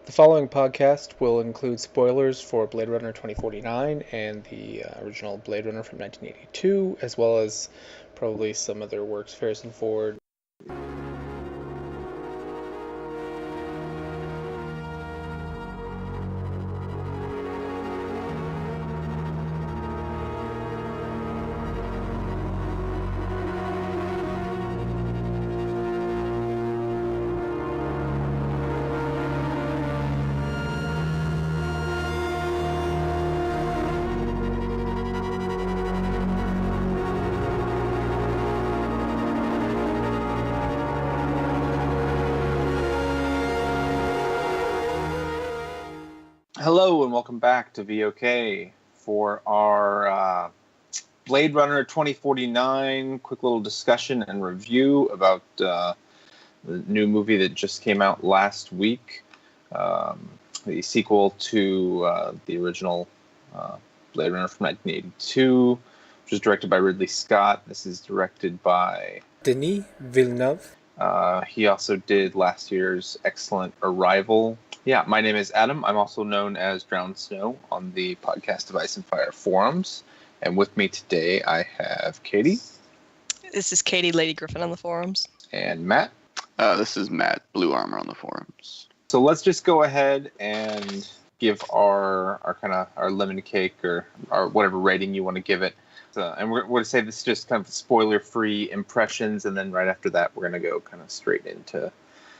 The following podcast will include spoilers for Blade Runner 2049 and the original Blade Runner from 1982, as well as probably some other works Harrison Ford. Hello and welcome back to VOK for our Blade Runner 2049 quick little discussion and review about the new movie that just came out last week, the sequel to the original Blade Runner from 1982, which was directed by Ridley Scott. This is directed by Denis Villeneuve. He also did last year's excellent Arrival. Yeah, my name is Adam. I'm also known as drownedsnow on the podcast of Ice and Fire forums. And with me today, I have Katie. This is Katie, Lady Griffin on the forums. And Matt. This is Matt, Blue Armor on the forums. So let's just go ahead and give our lemon cake or our whatever rating you want to give it. And we're going to say this is just kind of spoiler-free impressions, and then right after that, we're going to go kind of straight into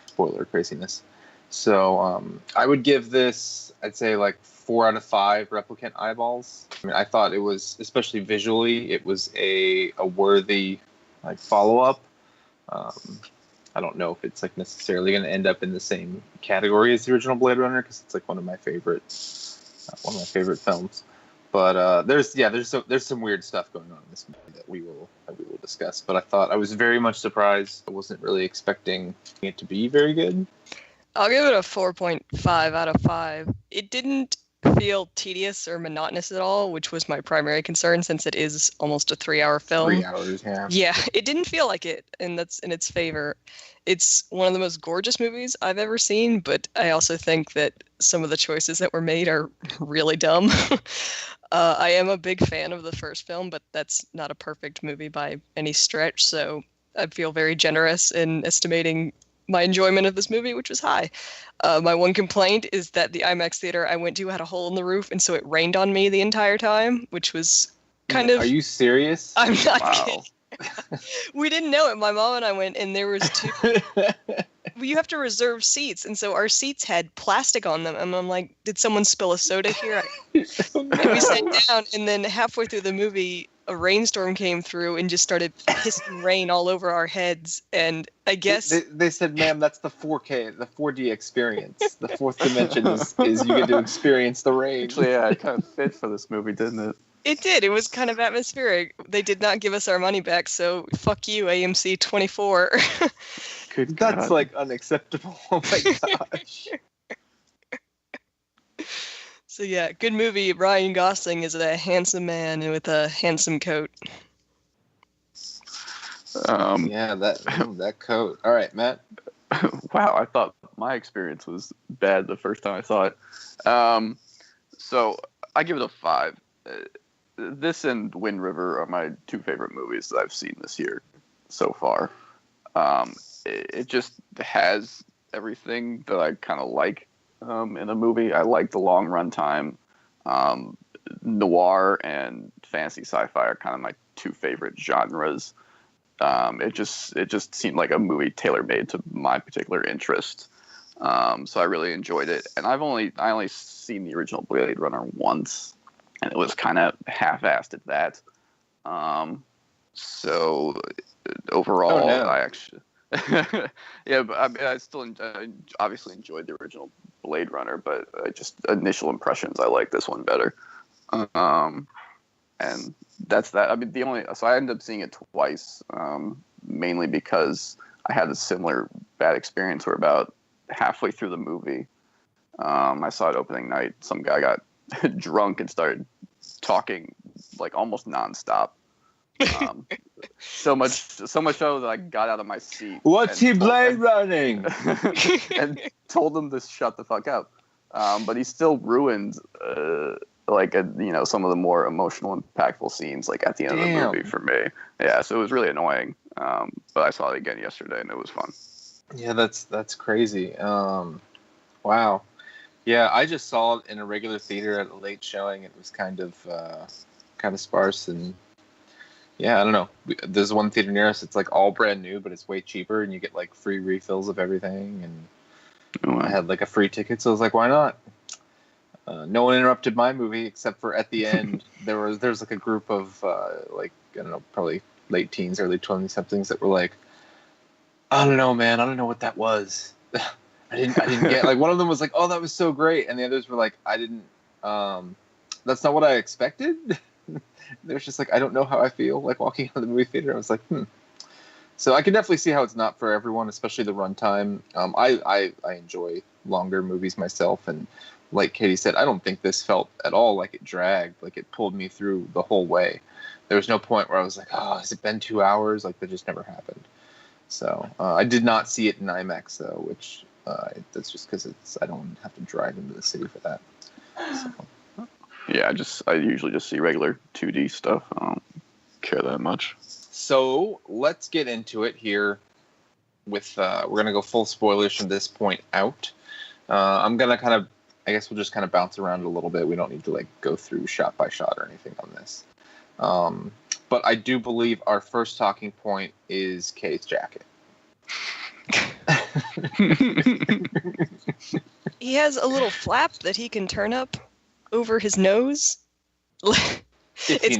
spoiler craziness. So I would give this, I'd say like 4 out of 5 replicant eyeballs. I mean, I thought it was, especially visually, it was a worthy like follow-up. I don't know if it's like necessarily going to end up in the same category as the original Blade Runner because it's like one of my favorite films. But there's some weird stuff going on in this movie that we will discuss. But I thought I was very much surprised. I wasn't really expecting it to be very good. I'll give it a 4.5 out of 5. It didn't feel tedious or monotonous at all, which was my primary concern since it is almost a 3-hour film. 3 hours, yeah. Yeah, it didn't feel like it, and that's in its favor. It's one of the most gorgeous movies I've ever seen, but I also think that some of the choices that were made are really dumb. I am a big fan of the first film, but that's not a perfect movie by any stretch, so I feel very generous in estimating my enjoyment of this movie, which was high. My one complaint is that the IMAX theater I went to had a hole in the roof, and so it rained on me the entire time, which was kind of... Are you serious? I'm not kidding. We didn't know it. My mom and I went, and there was 2... You have to reserve seats, and so our seats had plastic on them, and I'm like, did someone spill a soda here? And we sat down, and then halfway through the movie, a rainstorm came through and just started pissing rain all over our heads, and I guess... They said, ma'am, that's the 4K, the 4D experience. The fourth dimension is you get to experience the rain. Actually, yeah, it kind of fit for this movie, didn't it? It did. It was kind of atmospheric. They did not give us our money back, so fuck you, AMC 24. That's like unacceptable. Oh my gosh. So yeah, good movie. Ryan Gosling is a handsome man with a handsome coat. Yeah, that coat. All right, Matt. Wow, I thought my experience was bad the first time I saw it. So I give it a 5. This and Wind River are my 2 favorite movies that I've seen this year so far. It just has everything that I kind of like in a movie. I like the long run time. Noir and fantasy sci-fi are kind of my 2 favorite genres. It just seemed like a movie tailor-made to my particular interest. So I really enjoyed it. And I only seen the original Blade Runner once, and it was kind of half-assed at that. So overall, oh, no. I actually... yeah, but I still obviously enjoyed the original Blade Runner, but just initial impressions, I like this one better. And that's that. I mean, so I ended up seeing it twice, mainly because I had a similar bad experience where about halfway through the movie, I saw it opening night. Some guy got drunk and started talking like almost nonstop. So much so that I got out of my seat. What's he Blade running? And told him to shut the fuck up. but he still ruined some of the more emotional, impactful scenes like at the end of the movie for me. Yeah, so it was really annoying. But I saw it again yesterday, and it was fun. Yeah, that's crazy. Wow. Yeah, I just saw it in a regular theater at a late showing. It was kind of sparse, and yeah, I don't know. There's one theater near us. It's like all brand new, but it's way cheaper, and you get like free refills of everything. And I had like a free ticket, so I was like, why not? No one interrupted my movie except for at the end. there was like a group of I don't know, probably late teens, early 20-somethings that were like, I don't know, man. I don't know what that was. I didn't get, like, one of them was like, oh, that was so great. And the others were like, I didn't, that's not what I expected. They was just like, I don't know how I feel like walking out of the movie theater. I was like, So I can definitely see how it's not for everyone, especially the runtime. I enjoy longer movies myself. And like Katie said, I don't think this felt at all like it dragged. Like it pulled me through the whole way. There was no point where I was like, oh, has it been 2 hours? Like that just never happened. So I did not see it in IMAX though, which that's just because I don't have to drive into the city for that. So. Yeah, I usually just see regular 2D stuff. I don't care that much. So let's get into it here. With we're gonna go full spoilers from this point out. I'm gonna I guess we'll just kind of bounce around a little bit. We don't need to like go through shot by shot or anything on this. But I do believe our first talking point is Kay's jacket. He has a little flap that he can turn up over his nose. It's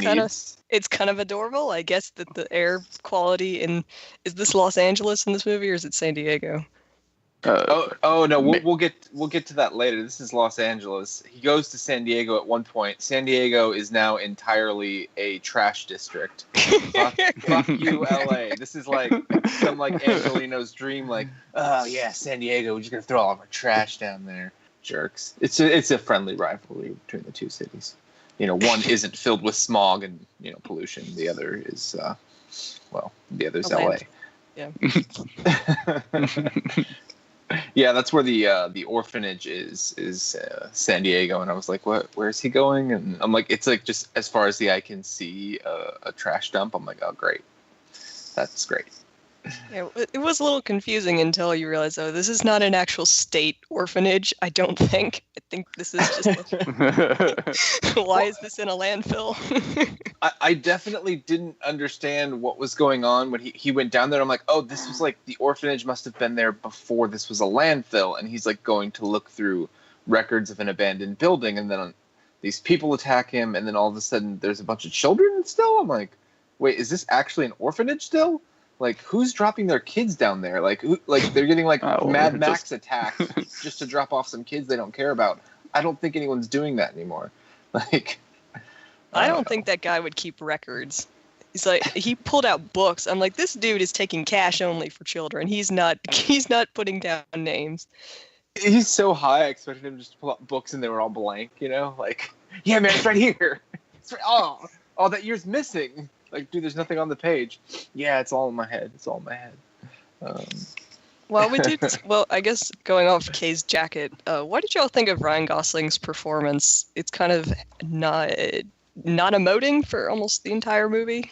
kind of adorable. I guess that the air quality is this Los Angeles in this movie, or is it San Diego? No, we'll get to that later. This is Los Angeles. He goes to San Diego at one point. San Diego is now entirely a trash district. Fuck you, LA. This is like some like Angelino's dream. Like, oh yeah, San Diego. We're just gonna throw all of our trash down there. Jerks. It's a friendly rivalry between the two cities. One isn't filled with smog and pollution. The other is the other's LA. Yeah. Yeah, that's where the orphanage is San Diego, and I was like, what? Where is he going? And I'm like, it's like just as far as the eye can see, a trash dump. I'm like, oh great, that's great. Yeah, it was a little confusing until you realize, oh, this is not an actual state orphanage. I don't think. I think this is just. Why is this in a landfill? I definitely didn't understand what was going on when he went down there. I'm like, oh, this was like the orphanage must have been there before this was a landfill, and he's like going to look through records of an abandoned building, and then these people attack him, and then all of a sudden there's a bunch of children still. I'm like, wait, is this actually an orphanage still? Like, who's dropping their kids down there? Like, they're getting like Mad Max attacked just to drop off some kids they don't care about. I don't think anyone's doing that anymore. Like, I don't think that guy would keep records. He's like, he pulled out books. I'm like, this dude is taking cash only for children. He's not putting down names. He's so high. I expected him just to pull out books and they were all blank. Like, yeah, man, it's right here. It's right, oh, that year's missing. Like, dude, there's nothing on the page. Yeah, it's all in my head. Well, I guess going off Kay's jacket, what did y'all think of Ryan Gosling's performance? It's kind of not emoting for almost the entire movie.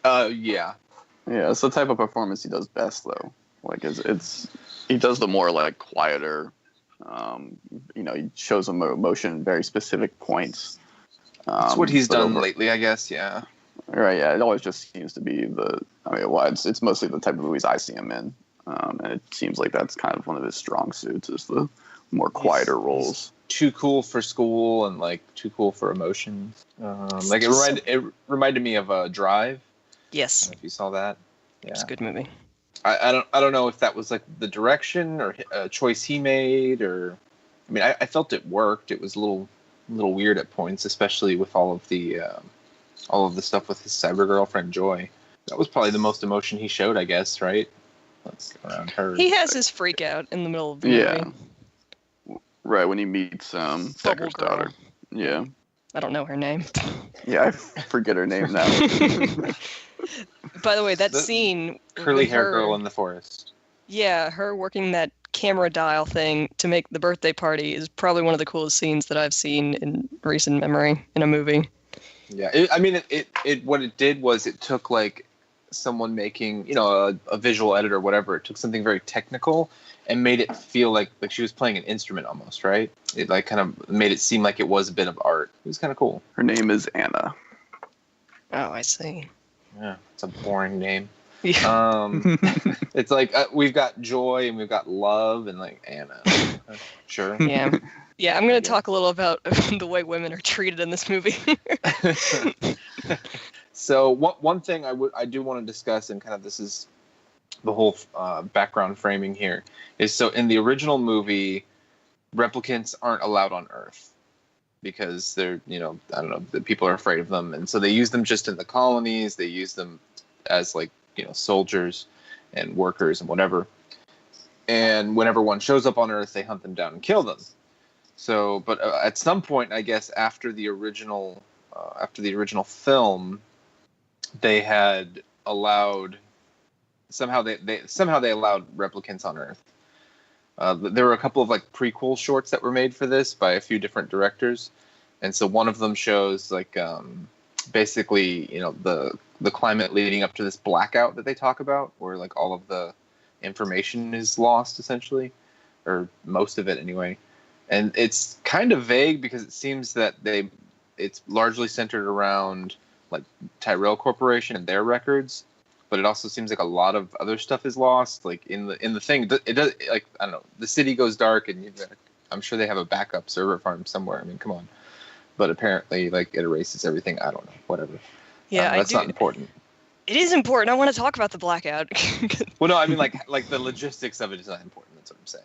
Yeah. Yeah, it's the type of performance he does best, though. Like, he does the more like quieter. He shows emotion in very specific points. That's what he's done lately, I guess. Yeah. Right, yeah, it always just seems to be it's mostly the type of movies I see him in, and it seems like that's kind of one of his strong suits is the more quieter roles. Too cool for school and like too cool for emotion. It reminded me of Drive. Yes. I don't know if you saw that. Yeah. It's a good movie. I don't know if that was like the direction or a choice he made, or I felt it worked. It was a little weird at points, especially with all of the stuff with his cyber girlfriend Joy. That was probably the most emotion he showed, I guess, right? Around her. He has his freak out in the middle of the movie. Right, when he meets Decker's daughter. Yeah. I don't know her name. Yeah, I forget her name now. By the way, that scene curly hair girl in the forest. Yeah, her working that camera dial thing to make the birthday party is probably one of the coolest scenes that I've seen in recent memory in a movie. Yeah, it what it did was it took like someone making, a visual editor or whatever. It took something very technical and made it feel like she was playing an instrument almost, right? It like kind of made it seem like it was a bit of art. It was kind of cool. Her name is Anna. Oh, I see. Yeah, it's a boring name. Yeah. It's like we've got joy and we've got love and like Anna. Sure. Yeah. Yeah, I'm going to talk a little about the way women are treated in this movie. So one thing I do want to discuss, and kind of this is the whole background framing here, is so in the original movie, replicants aren't allowed on Earth because they're, I don't know, the people are afraid of them. And so they use them just in the colonies. They use them as like, soldiers and workers and whatever. And whenever one shows up on Earth, they hunt them down and kill them. So, but at some point, I guess after the original film, they had allowed somehow they allowed replicants on Earth. There were a couple of like prequel shorts that were made for this by a few different directors, and so one of them shows like basically the climate leading up to this blackout that they talk about, where like all of the information is lost essentially, or most of it anyway. And it's kind of vague because it seems that it's largely centered around like Tyrell Corporation and their records, but it also seems like a lot of other stuff is lost. Like in the thing, it does, like, I don't know, the city goes dark and I'm sure they have a backup server farm somewhere. I mean, come on. But apparently, like, it erases everything. I don't know, whatever. Yeah, that's not important. It is important. I want to talk about the blackout. Well, no, I mean like the logistics of it is not important. That's what I'm saying.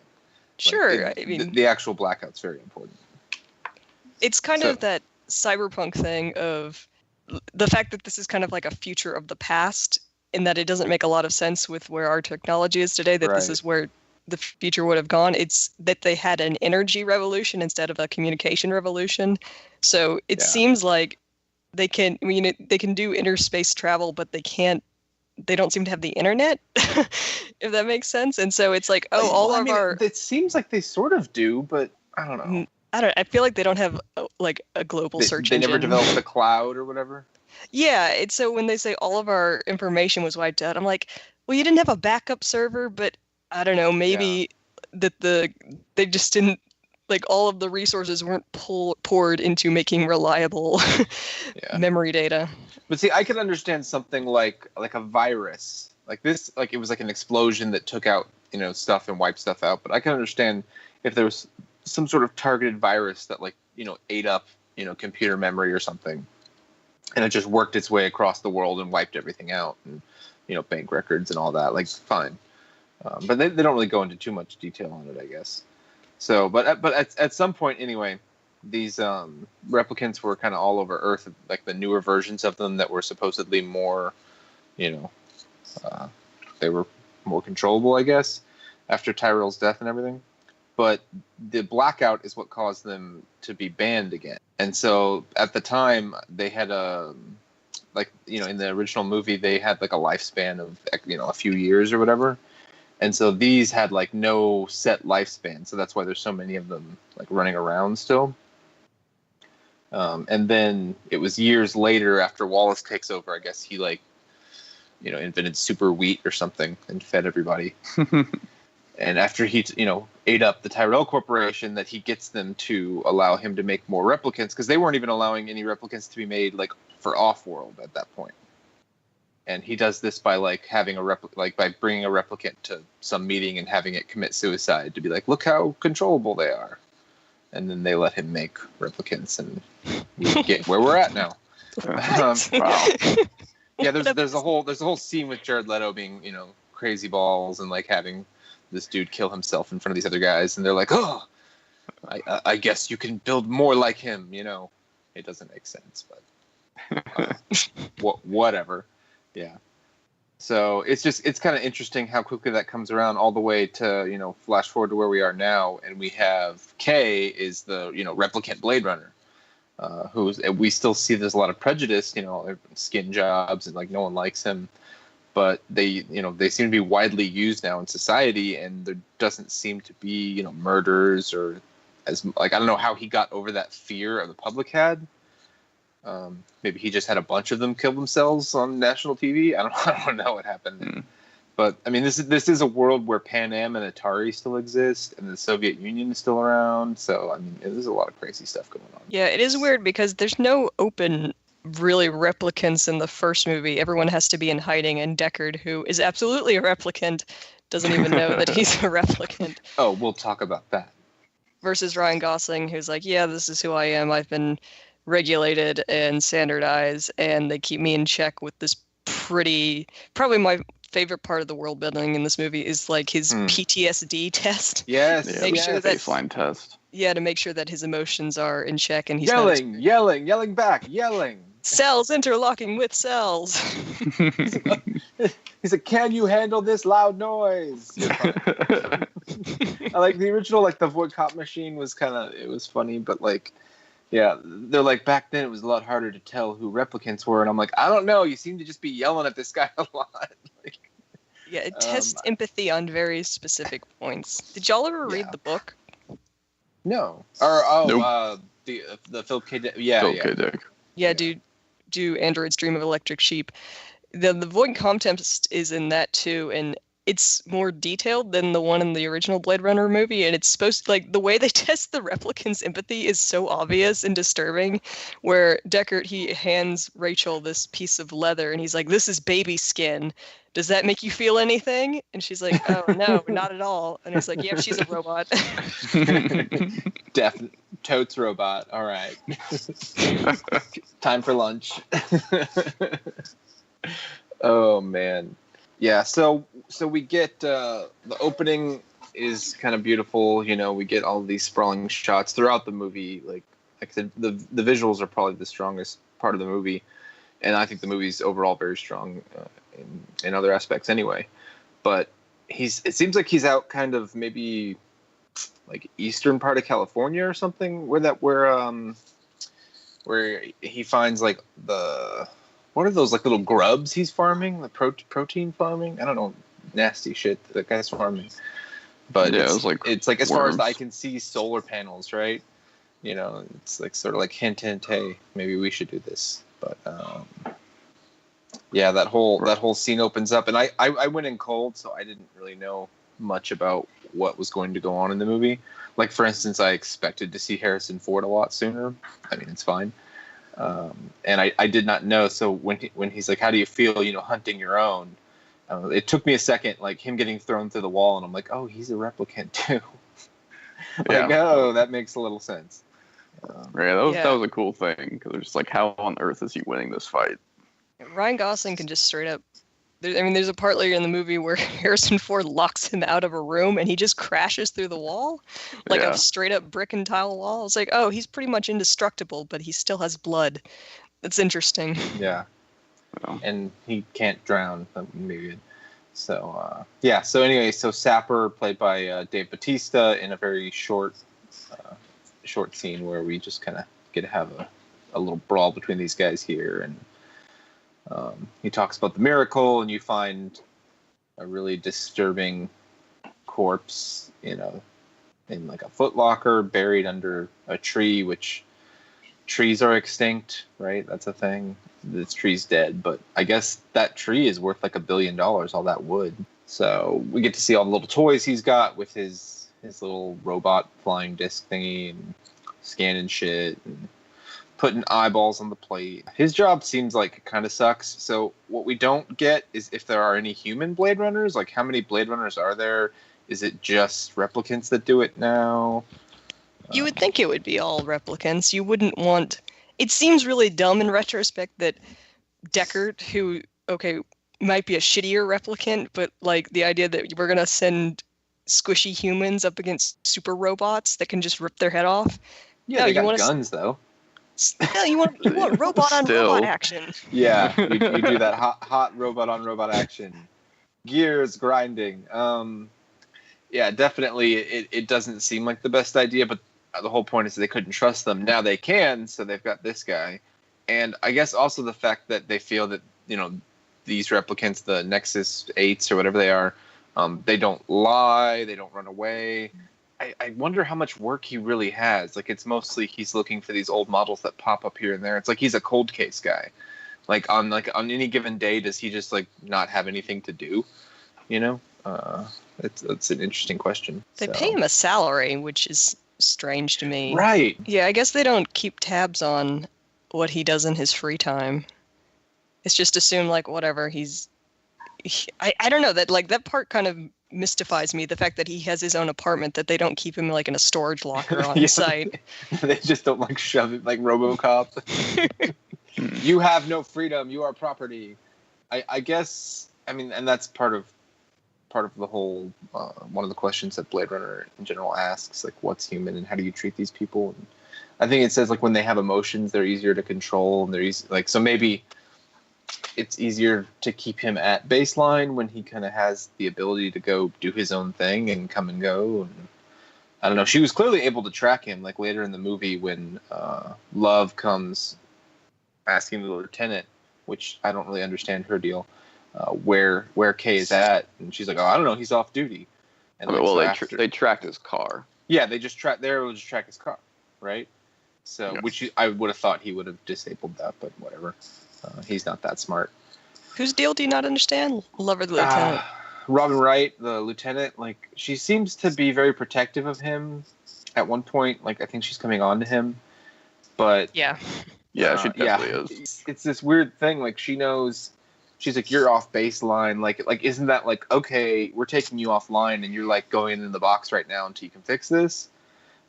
Sure, like, I mean the actual blackout's very important. It's kind of that cyberpunk thing of the fact that this is kind of like a future of the past, in that it doesn't make a lot of sense with where our technology is today, that this is where the future would have gone. It's that they had an energy revolution instead of a communication revolution. So it seems like they can do interspace travel, but they don't seem to have the internet, if that makes sense. And so it's like, it seems like they sort of do, but I don't know. I feel like they don't have like a global search engine. They never developed the cloud or whatever. Yeah, it's so when they say all of our information was wiped out, I'm like, well, you didn't have a backup server, but I don't know, maybe that they just didn't, like, all of the resources weren't poured into making reliable memory data. But see, I could understand something like a virus, like this, like it was like an explosion that took out, stuff and wiped stuff out. But I can understand if there was some sort of targeted virus that, like, ate up, computer memory or something, and it just worked its way across the world and wiped everything out, and bank records and all that. Like, fine, but they don't really go into too much detail on it, I guess. So, but at some point anyway, these replicants were kind of all over Earth, like the newer versions of them that were supposedly more, they were more controllable, I guess, after Tyrell's death and everything. But the blackout is what caused them to be banned again. And so at the time, they had in the original movie, they had like a lifespan of, a few years or whatever. And so these had like no set lifespan. So that's why there's so many of them like running around still. And then it was years later, after Wallace takes over, I guess he invented super wheat or something and fed everybody. And after he, ate up the Tyrell Corporation, that he gets them to allow him to make more replicants, because they weren't even allowing any replicants to be made like for off-world at that point. And he does this by like having by bringing a replicant to some meeting and having it commit suicide to be like, look how controllable they are. And then they let him make replicants, and we get where we're at now. Wow. Yeah, there's a whole scene with Jared Leto being, crazy balls and like having this dude kill himself in front of these other guys, and they're like, oh, I guess you can build more like him. It doesn't make sense, but whatever. Yeah. So it's kind of interesting how quickly that comes around, all the way to, flash forward to where we are now. And we have Kay is the, replicant Blade Runner, we still see there's a lot of prejudice, skin jobs, and like no one likes him. but they seem to be widely used now in society, and there doesn't seem to be murders or as like I don't know how he got over that fear the public had. Maybe he just had a bunch of them kill themselves on national TV. I don't know what happened. But I mean, this is a world where Pan Am and Atari still exist, and the Soviet Union is still around. So I mean, there's a lot of crazy stuff going on. Yeah, it is weird because there's no open, really replicants in the first movie. Everyone has to be in hiding, and Deckard, who is absolutely a replicant, doesn't even know that he's a replicant. Oh, we'll talk about that. Versus Ryan Gosling, who's like, yeah, this is who I am. I've been regulated and standardized, and they keep me in check with this probably my favorite part of the world building in this movie is like his PTSD test. Yes, Sure that baseline test. Yeah, to make sure that his emotions are in check and he's yelling back. Cells interlocking with cells. He's like, can you handle this loud noise? I like the original, like the void cop machine was it was funny, but like, yeah, they're like, back then it was a lot harder to tell who replicants were, and I'm like, I don't know, you seem to just be yelling at this guy a lot. Like, yeah, it tests empathy on very specific points. Did y'all ever read the book? No. Or nope. The Philip K. Dick. K. Dick. Yeah, do Androids Dream of Electric Sheep. The void comm test is in that too, and it's more detailed than the one in the original Blade Runner movie, and it's supposed to, like, the way they test the replicants' empathy is so obvious and disturbing, where Deckard, he hands Rachel this piece of leather, and he's like, this is baby skin. Does that make you feel anything? And she's like, oh, no, not at all. And it's like, yeah, she's a robot. Totes robot. All right. Time for lunch. Oh, man. Yeah, so we get the opening is kind of beautiful. We get all these sprawling shots throughout the movie. Like I said, the visuals are probably the strongest part of the movie, and I think the movie's overall very strong in other aspects anyway. But it seems like he's out kind of maybe like eastern part of California or something, where he finds like what are those like little grubs he's farming? The protein farming? I don't know, nasty shit that guy's farming. But yeah, it's like as worms. far as I can see, solar panels, right? It's like sort of like hint, hey, maybe we should do this. But yeah, that whole scene opens up, and I went in cold, so I didn't really know much about what was going to go on in the movie. Like, for instance, I expected to see Harrison Ford a lot sooner. I mean, it's fine. And I did not know. So when he's like, how do you feel, hunting your own? It took me a second, like him getting thrown through the wall, and I'm like, oh, he's a replicant too. Oh, that makes a little sense. That was a cool thing, because they're just like, how on earth is he winning this fight? Ryan Gosling can just straight up. There's a part later in the movie where Harrison Ford locks him out of a room and he just crashes through the wall, like a straight up brick and tile wall. It's like, oh, he's pretty much indestructible, but he still has blood. That's interesting. Yeah. And he can't drown, maybe. So, So anyway, Sapper, played by Dave Bautista, in a very short scene where we just kind of get to have a little brawl between these guys here, and he talks about the miracle, and you find a really disturbing corpse, in like a footlocker buried under a tree, which trees are extinct, right? That's a thing. This tree's dead, but I guess that tree is worth like $1 billion, all that wood. So we get to see all the little toys he's got with his little robot flying disc thingy, and scanning shit and putting eyeballs on the plate. His job seems like it kind of sucks. So what we don't get is if there are any human Blade Runners. Like, how many Blade Runners are there? Is it just replicants that do it now? You would think it would be all replicants. You wouldn't want... It seems really dumb in retrospect that Deckard, who, might be a shittier replicant, but like the idea that we're going to send squishy humans up against super robots that can just rip their head off. Yeah, they got guns, though. Still, you want robot on robot action. Yeah, you do that hot robot on robot action. Gears grinding. Yeah, definitely it doesn't seem like the best idea, but the whole point is they couldn't trust them. Now they can, so they've got this guy. And I guess also the fact that they feel that, these replicants, the Nexus 8s or whatever they are, they don't lie, they don't run away. I wonder how much work he really has. Like, it's mostly he's looking for these old models that pop up here and there. It's like he's a cold case guy. Like on any given day, does he just like not have anything to do? You know, it's an interesting question. They pay him a salary, which is strange to me. Right. Yeah, I guess they don't keep tabs on what he does in his free time. It's just assumed like whatever I don't know, that like that part kind of mystifies me, the fact that he has his own apartment, that they don't keep him like in a storage locker on site. They just don't like shove it like RoboCop. You have no freedom, you are property. I guess, I mean, and that's part of the whole one of the questions that Blade Runner in general asks, like what's human and how do you treat these people. And I think it says like when they have emotions they're easier to control, and they're easy, like, so maybe it's easier to keep him at baseline when he kind of has the ability to go do his own thing and come and go. And I don't know. She was clearly able to track him, like later in the movie when Love comes asking the lieutenant, which I don't really understand her deal, where Kay is at, and she's like, "Oh, I don't know. He's off duty." And they tracked his car. Yeah, they just track his car, right? So, yes. Which I would have thought he would have disabled that, but whatever. He's not that smart. Whose deal do you not understand? Love or the lieutenant? Robin Wright, the lieutenant, like, she seems to be very protective of him at one point. Like, I think she's coming on to him. But yeah, she definitely is. It's this weird thing. Like, she knows, she's like, you're off baseline. Like, isn't that like, okay, we're taking you offline and you're like going in the box right now until you can fix this?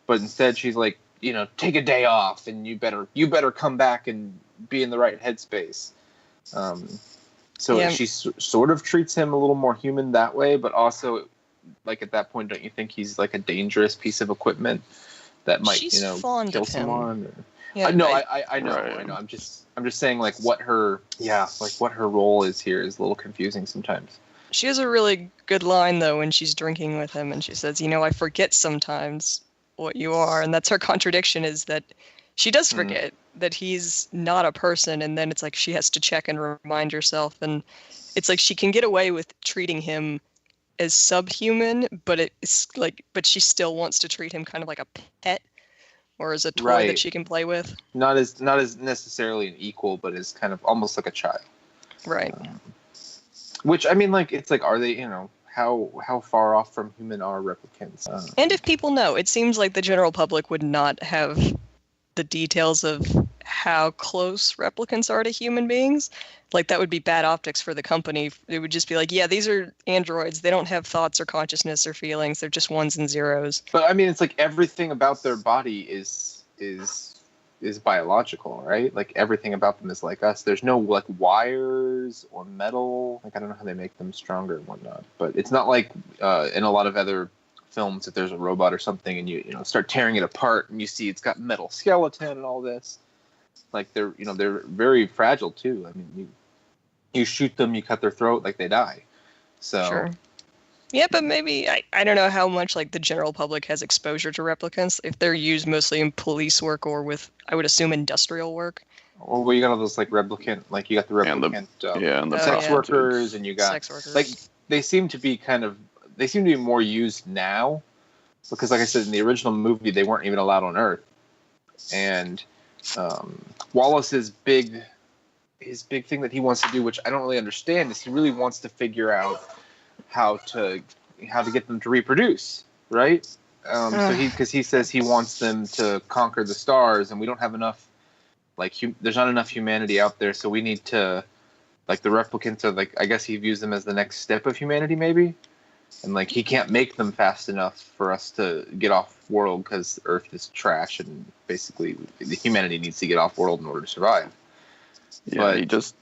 But instead, she's like, you know, take a day off and you better come back and be in the right headspace. So she sort of treats him a little more human that way, but also, like, at that point, don't you think he's like a dangerous piece of equipment that might, kill someone? Or... Yeah, I know. Right. I know. I'm just saying, like, what her role is here is a little confusing sometimes. She has a really good line though when she's drinking with him, and she says, "I forget sometimes what you are," and that's her contradiction, is that she does forget that he's not a person, and then it's like she has to check and remind herself, and it's like she can get away with treating him as subhuman, but she still wants to treat him kind of like a pet or as a toy that she can play with. Not as necessarily an equal, but as kind of almost like a child. Right. Which, I mean, like, it's like, are they, how far off from human are replicants? And if people know, it seems like the general public would not have the details of how close replicants are to human beings. Like, that would be bad optics for the company. It would just be like, yeah, these are androids. They don't have thoughts or consciousness or feelings. They're just ones and zeros. But I mean, it's like everything about their body is biological, right? Like, everything about them is like us. There's no like wires or metal. Like, I don't know how they make them stronger and whatnot. But it's not like in a lot of other films, if there's a robot or something and you start tearing it apart and you see it's got metal skeleton and all this, like, they're very fragile too. I mean, you shoot them, you cut their throat, like, they die. So sure. Yeah, but maybe I don't know how much like the general public has exposure to replicants, if they're used mostly in police work or with, I would assume, industrial work. Or well, you got all those like replicant, like you got the replicant and the sex workers, and you got sex workers. Like, they seem to be more used now, because, like I said, in the original movie, they weren't even allowed on Earth. And Wallace's big thing that he wants to do, which I don't really understand, is he really wants to figure out how to get them to reproduce, right? Because he says he wants them to conquer the stars, and we don't have enough. Like, there's not enough humanity out there, so we need to, like, the replicants are, like, I guess he views them as the next step of humanity, maybe. And, like, he can't make them fast enough for us to get off world because Earth is trash, and basically the humanity needs to get off world in order to survive. Yeah, but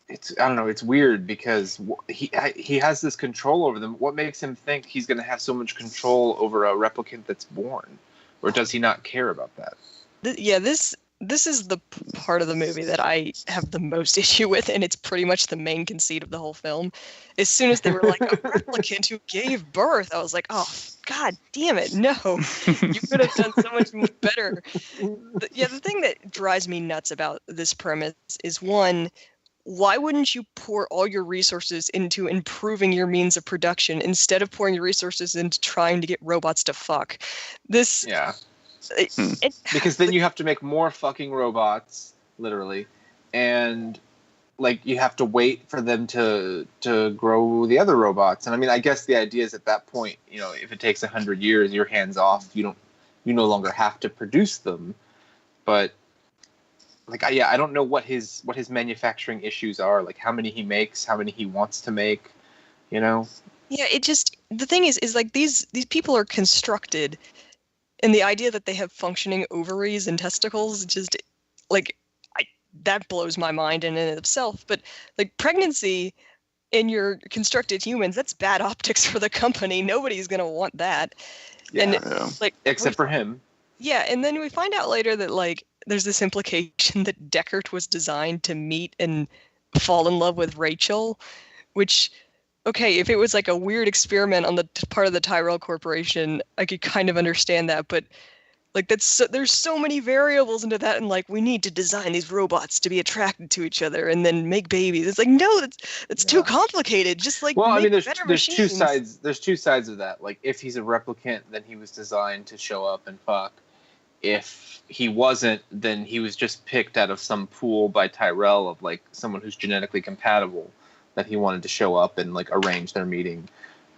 I don't know, it's weird because he has this control over them. What makes him think he's going to have so much control over a replicant that's born? Or does he not care about that? This is the part of the movie that I have the most issue with, and it's pretty much the main conceit of the whole film. As soon as they were like, a replicant who gave birth, I was like, oh, God damn it, no. You could have done so much better. The thing that drives me nuts about this premise is, one, why wouldn't you pour all your resources into improving your means of production instead of pouring your resources into trying to get robots to fuck? This, Yeah. because then you have to make more fucking robots, literally, and like you have to wait for them to grow the other robots. And I mean, I guess the idea is at that point, if it takes 100 years, you're hands off. You no longer have to produce them. But like, I don't know what his manufacturing issues are. Like how many he makes, how many he wants to make. Yeah, the thing is like these people are constructed. And the idea that they have functioning ovaries and testicles, just like that blows my mind in and of itself. But like pregnancy in your constructed humans, that's bad optics for the company. Nobody's gonna want that. Yeah. And like except for him. Yeah, and then we find out later that like there's this implication that Deckard was designed to meet and fall in love with Rachel, which, okay, if it was like a weird experiment on the part of the Tyrell Corporation, I could kind of understand that, but like there's so many variables into that, and like we need to design these robots to be attracted to each other and then make babies. It's like, no, that's too complicated. Just like I mean, there's machines. two sides. There's two sides of that. Like if he's a replicant, then he was designed to show up and fuck. If he wasn't, then he was just picked out of some pool by Tyrell of like someone who's genetically compatible that he wanted to show up and like arrange their meeting.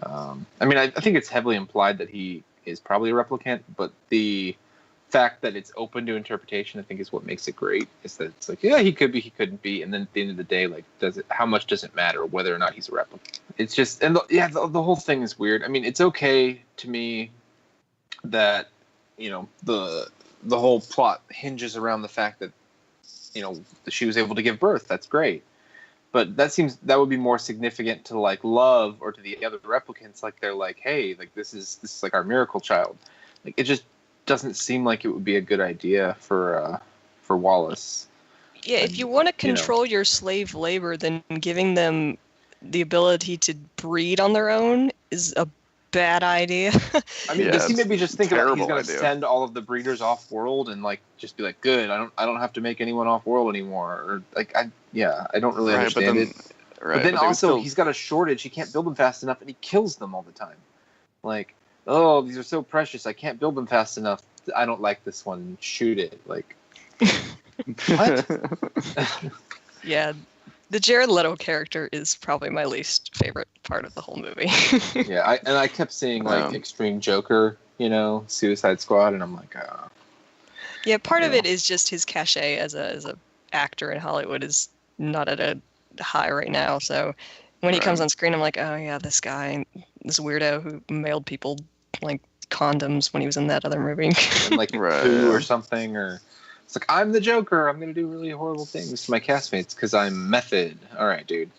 I mean, I think it's heavily implied that he is probably a replicant, but the fact that it's open to interpretation, I think, is what makes it great. Is that it's like, yeah, he could be, he couldn't be, and then at the end of the day, like, how much does it matter whether or not he's a replicant? It's just, and the whole thing is weird. I mean, it's okay to me that the whole plot hinges around the fact that she was able to give birth. That's great. But that would be more significant to like Love or to the other replicants. Like they're like, hey, like this is like our miracle child. Like it just doesn't seem like it would be a good idea for Wallace. Yeah, if you want to control your slave labor, then giving them the ability to breed on their own is a bad idea. I mean, does he maybe just think about he's going to send all of the breeders off world and like just be like, good, I don't have to make anyone off world anymore, or like I don't really understand it. But then also he's got a shortage. He can't build them fast enough, and he kills them all the time. Like, oh, these are so precious. I can't build them fast enough. I don't like this one. Shoot it. Like, what? Yeah. The Jared Leto character is probably my least favorite part of the whole movie. Yeah, I kept seeing like Extreme Joker, Suicide Squad, and I'm like, yeah, part of it is just his cachet as a actor in Hollywood is not at a high right now. So when he comes on screen, I'm like, oh yeah, this guy, this weirdo who mailed people like condoms when he was in that other movie, and, like Pooh or something, or. It's like, I'm the Joker. I'm going to do really horrible things to my castmates because I'm method. All right, dude.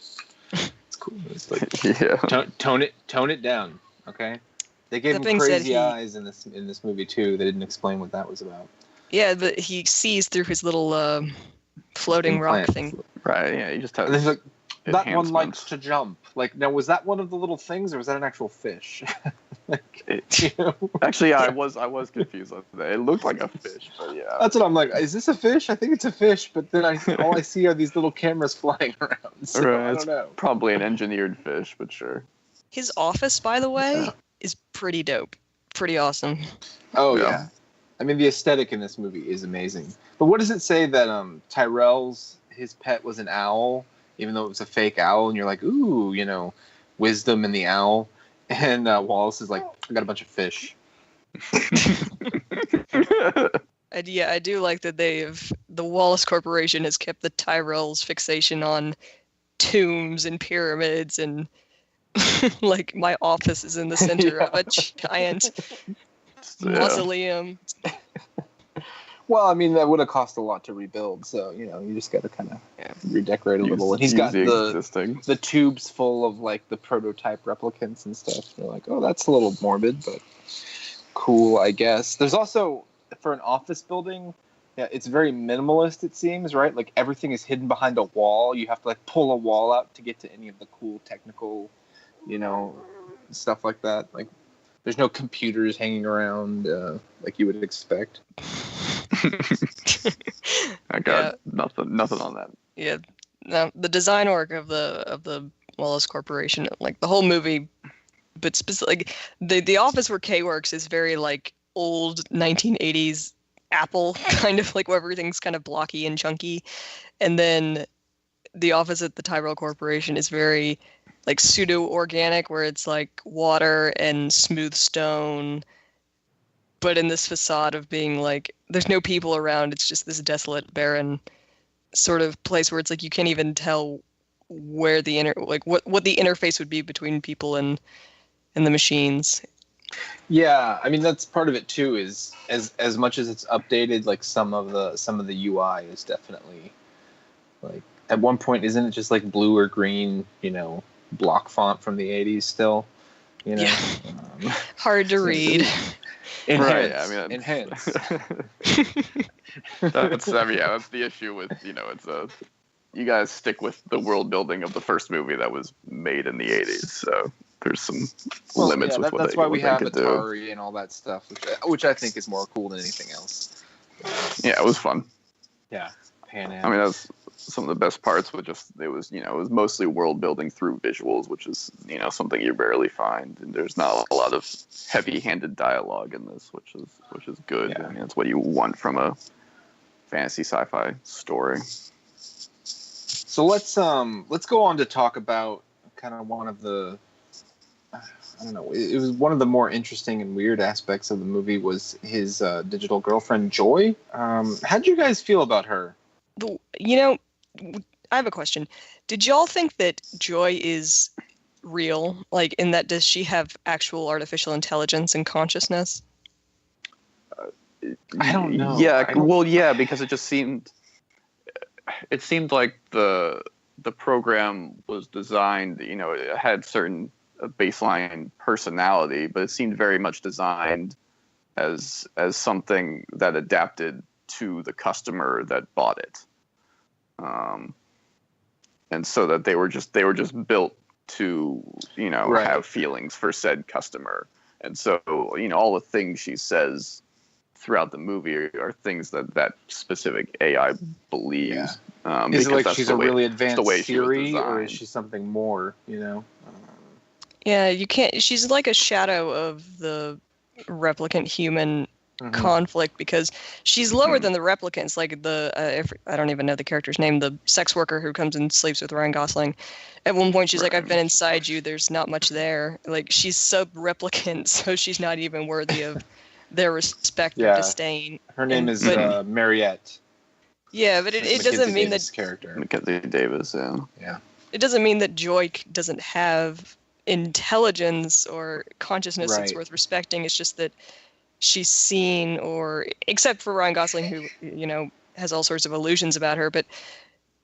It's cool. It's like, tone it down, okay? They gave him crazy eyes in this movie, too. They didn't explain what that was about. Yeah, but he sees through his little floating rock thing. Right, yeah. He just has and like, that one likes to jump. Like, now, was that one of the little things, or was that an actual fish? Actually, I was confused on that. It looked like a fish, but yeah. That's what I'm like. Is this a fish? I think it's a fish, but then all I see are these little cameras flying around. So I don't know. Probably an engineered fish, but sure. His office, by the way, is pretty dope. Pretty awesome. Oh yeah. I mean, the aesthetic in this movie is amazing. But what does it say that Tyrell's his pet was an owl, even though it was a fake owl, and you're like, ooh, wisdom in the owl. And Wallace is like, I got a bunch of fish. I do like that the Wallace Corporation has kept the Tyrell's fixation on tombs and pyramids, and like my office is in the center of a giant mausoleum. Well, I mean, that would have cost a lot to rebuild, so, you just got to kind of redecorate a little. And he's got the tubes full of, like, the prototype replicants and stuff. You're like, oh, that's a little morbid, but cool, I guess. There's also, for an office building, it's very minimalist, it seems, right? Like, everything is hidden behind a wall. You have to, like, pull a wall out to get to any of the cool technical, stuff like that. Like, there's no computers hanging around like you would expect. I got nothing on that. Yeah, No, the design arc of the Wallace Corporation, like the whole movie, but specifically the office where Kay works is very like old 1980s Apple kind of like where everything's kind of blocky and chunky, and then the office at the Tyrell Corporation is very like pseudo-organic, where it's like water and smooth stone, but in this facade of being like there's no people around. It's just this desolate, barren sort of place where it's like you can't even tell where the what the interface would be between people and the machines. Yeah, I mean that's part of it too. Is as much as it's updated, like some of the UI is definitely like at one point, isn't it just like blue or green, block font from the 80s still? Yeah. Hard to read. Enhance. Right. I mean, enhance. that's the issue with it's you guys stick with the world building of the first movie that was made in the 80s, so there's some limits with what that's why we have could Atari do. and all that stuff, which I think is more cool than anything else. Yeah, it was fun. Yeah, Pan Am. I mean, that's some of the best parts. It was mostly world building through visuals, which is something you rarely find. And there's not a lot of heavy-handed dialogue in this, which is good. Yeah. I mean, that's what you want from a fantasy sci-fi story. So let's go on to talk about kind of one of the, I don't know, it was one of the more interesting and weird aspects of the movie was his digital girlfriend Joy. How did you guys feel about her? I have a question. Did y'all think that Joy is real? Like, in that, does she have actual artificial intelligence and consciousness? I don't know. Yeah, because it seemed like the program was designed, it had certain baseline personality, but it seemed very much designed as something that adapted to the customer that bought it. And so that they were just built to, Right. have feelings for said customer. And so, all the things she says throughout the movie are things that specific AI believes. Yeah. Is it like she's a really advanced Siri, or is designed. she something more, Yeah, you can't. She's like a shadow of the replicant human conflict, because she's lower than the replicants. Like I don't even know the character's name, the sex worker who comes and sleeps with Ryan Gosling. At one point, she's like, "I've been inside you. There's not much there." Like, she's sub-replicant, so she's not even worthy of their respect or disdain. Her name is Mariette. Yeah, but it doesn't mean that character. Mackenzie Davis, Yeah. It doesn't mean that Joy doesn't have intelligence or consciousness that's worth respecting. It's just that she's seen, or except for Ryan Gosling, who has all sorts of illusions about her, but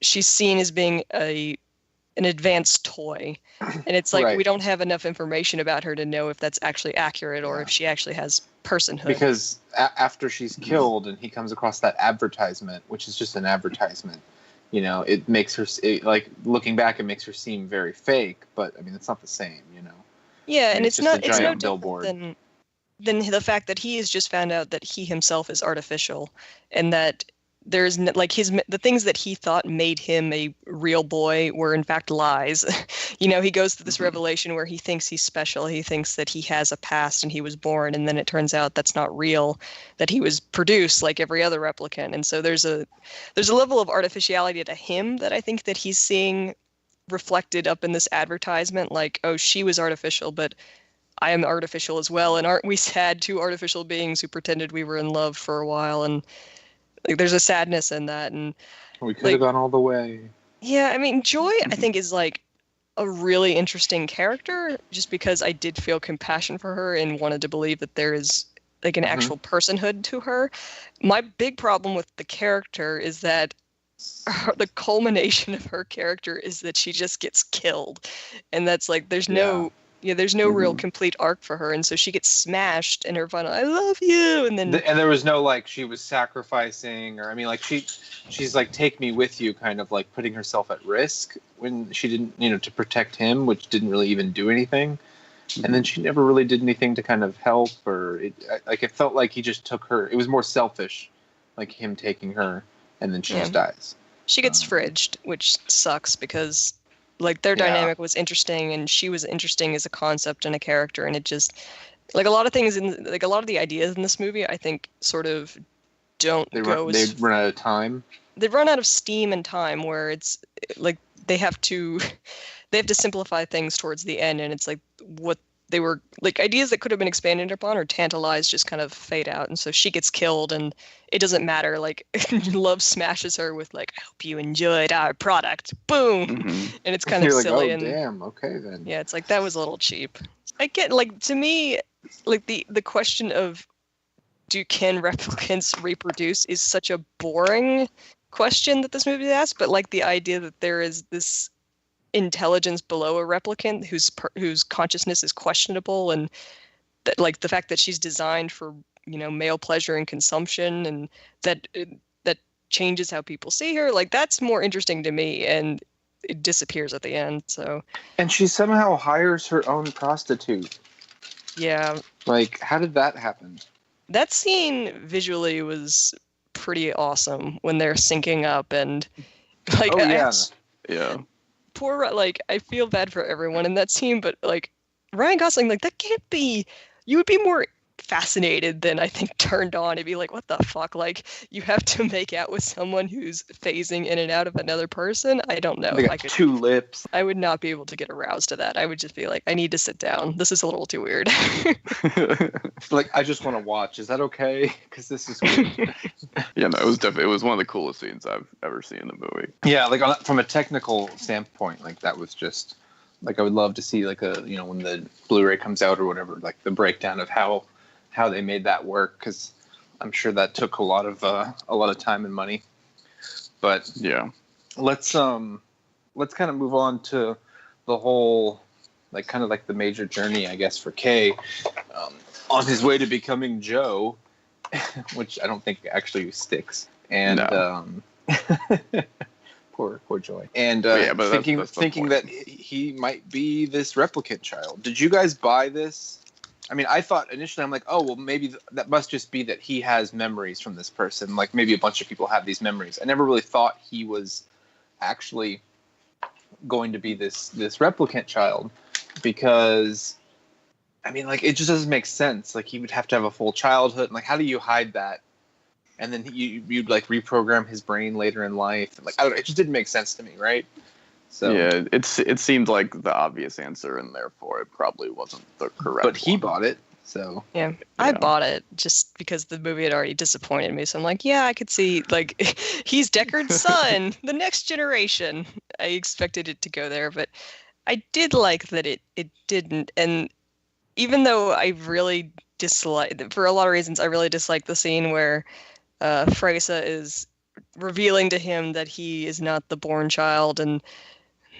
she's seen as being an advanced toy, and it's like we don't have enough information about her to know if that's actually accurate or if she actually has personhood. Because after she's killed and he comes across that advertisement, which is just an advertisement, it makes her looking back, it makes her seem very fake. But I mean, it's not the same, Yeah, and it's no billboard. different than the fact that he has just found out that he himself is artificial, and that there's the things that he thought made him a real boy were in fact lies. He goes through this revelation where he thinks he's special. He thinks that he has a past and he was born, and then it turns out that's not real, that he was produced like every other replicant. And so there's a level of artificiality to him that I think that he's seeing reflected up in this advertisement, like, oh, she was artificial, but I am artificial as well, and aren't we sad, two artificial beings who pretended we were in love for a while? And like, there's a sadness in that, and we could have gone all the way. Yeah, I mean, Joy, I think, is like a really interesting character, just because I did feel compassion for her and wanted to believe that there is like an actual personhood to her. My big problem with the character is that the culmination of her character is that she just gets killed, and that's like there's no real complete arc for her, and so she gets smashed in her final, I love you, and then and there was no like she was sacrificing, or I mean, like she's like, take me with you, kind of like putting herself at risk when she didn't, to protect him, which didn't really even do anything. And then she never really did anything to kind of help, or it felt like he just took her. It was more selfish, like him taking her, and then she just dies. She gets fridged, which sucks because like their dynamic was interesting and she was interesting as a concept and a character, and it just like a lot of things in like a lot of the ideas in this movie I think sort of don't They go run out of time. They run out of steam and time where it's like they have to simplify things towards the end, and it's like what they were like ideas that could have been expanded upon or tantalized just kind of fade out, and so she gets killed and it doesn't matter, like Love smashes her with like, I hope you enjoyed our product, boom. And it's kind of silly. Like, and damn, okay then. yeah, it's like that was a little cheap. I get like, to me, like the question of can replicants reproduce is such a boring question that this movie asks, but like the idea that there is this intelligence below a replicant whose consciousness is questionable, and that like the fact that she's designed for male pleasure and consumption, and that changes how people see her, like that's more interesting to me, and it disappears at the end. So, and she somehow hires her own prostitute. Yeah, like how did that happen? That scene visually was pretty awesome when they're syncing up, and like yeah. Poor, like, I feel bad for everyone in that scene, but like Ryan Gosling, like that can't be. You would be more fascinated than I think turned on and be like, what the fuck? Like you have to make out with someone who's phasing in and out of another person. I don't know. They got two lips. I would not be able to get aroused to that. I would just be like, I need to sit down. This is a little too weird. Like, I just want to watch. Is that okay? Because this is weird. Yeah, no, it was one of the coolest scenes I've ever seen in the movie. Yeah, like from a technical standpoint, like that was just like I would love to see like when the Blu-ray comes out or whatever, like the breakdown of how they made that work, because I'm sure that took a lot of time and money. But yeah, let's kind of move on to the whole like kind of like the major journey, I guess, for Kay on his way to becoming Joe, which I don't think actually sticks. And poor Joy. And but thinking that he might be this replicant child. Did you guys buy this? I mean, I thought initially, I'm like, oh, well, maybe that must just be that he has memories from this person. Like, maybe a bunch of people have these memories. I never really thought he was actually going to be this replicant child, because, I mean, like, it just doesn't make sense. Like, he would have to have a full childhood. Like, how do you hide that? And then you'd like, reprogram his brain later in life. Like, I don't know, it just didn't make sense to me, right? So, yeah, it seemed like the obvious answer, and therefore it probably wasn't the correct. But he bought it, so yeah, I bought it just because the movie had already disappointed me. So I'm like, yeah, I could see like he's Deckard's son, the next generation. I expected it to go there, but I did like that it didn't. And even though I really dislike, for a lot of reasons, I really dislike the scene where Freysa is revealing to him that he is not the born child, and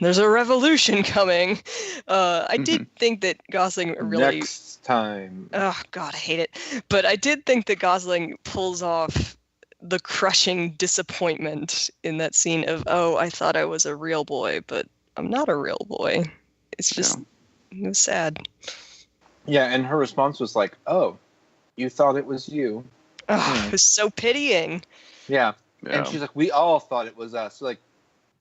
there's a revolution coming. I did think that Gosling really... Next time. Oh, God, I hate it. But I did think that Gosling pulls off the crushing disappointment in that scene of, oh, I thought I was a real boy, but I'm not a real boy. It's just... It was sad. Yeah, and her response was like, oh, you thought it was you. Oh, it was so pitying. Yeah. And she's like, we all thought it was us. Like,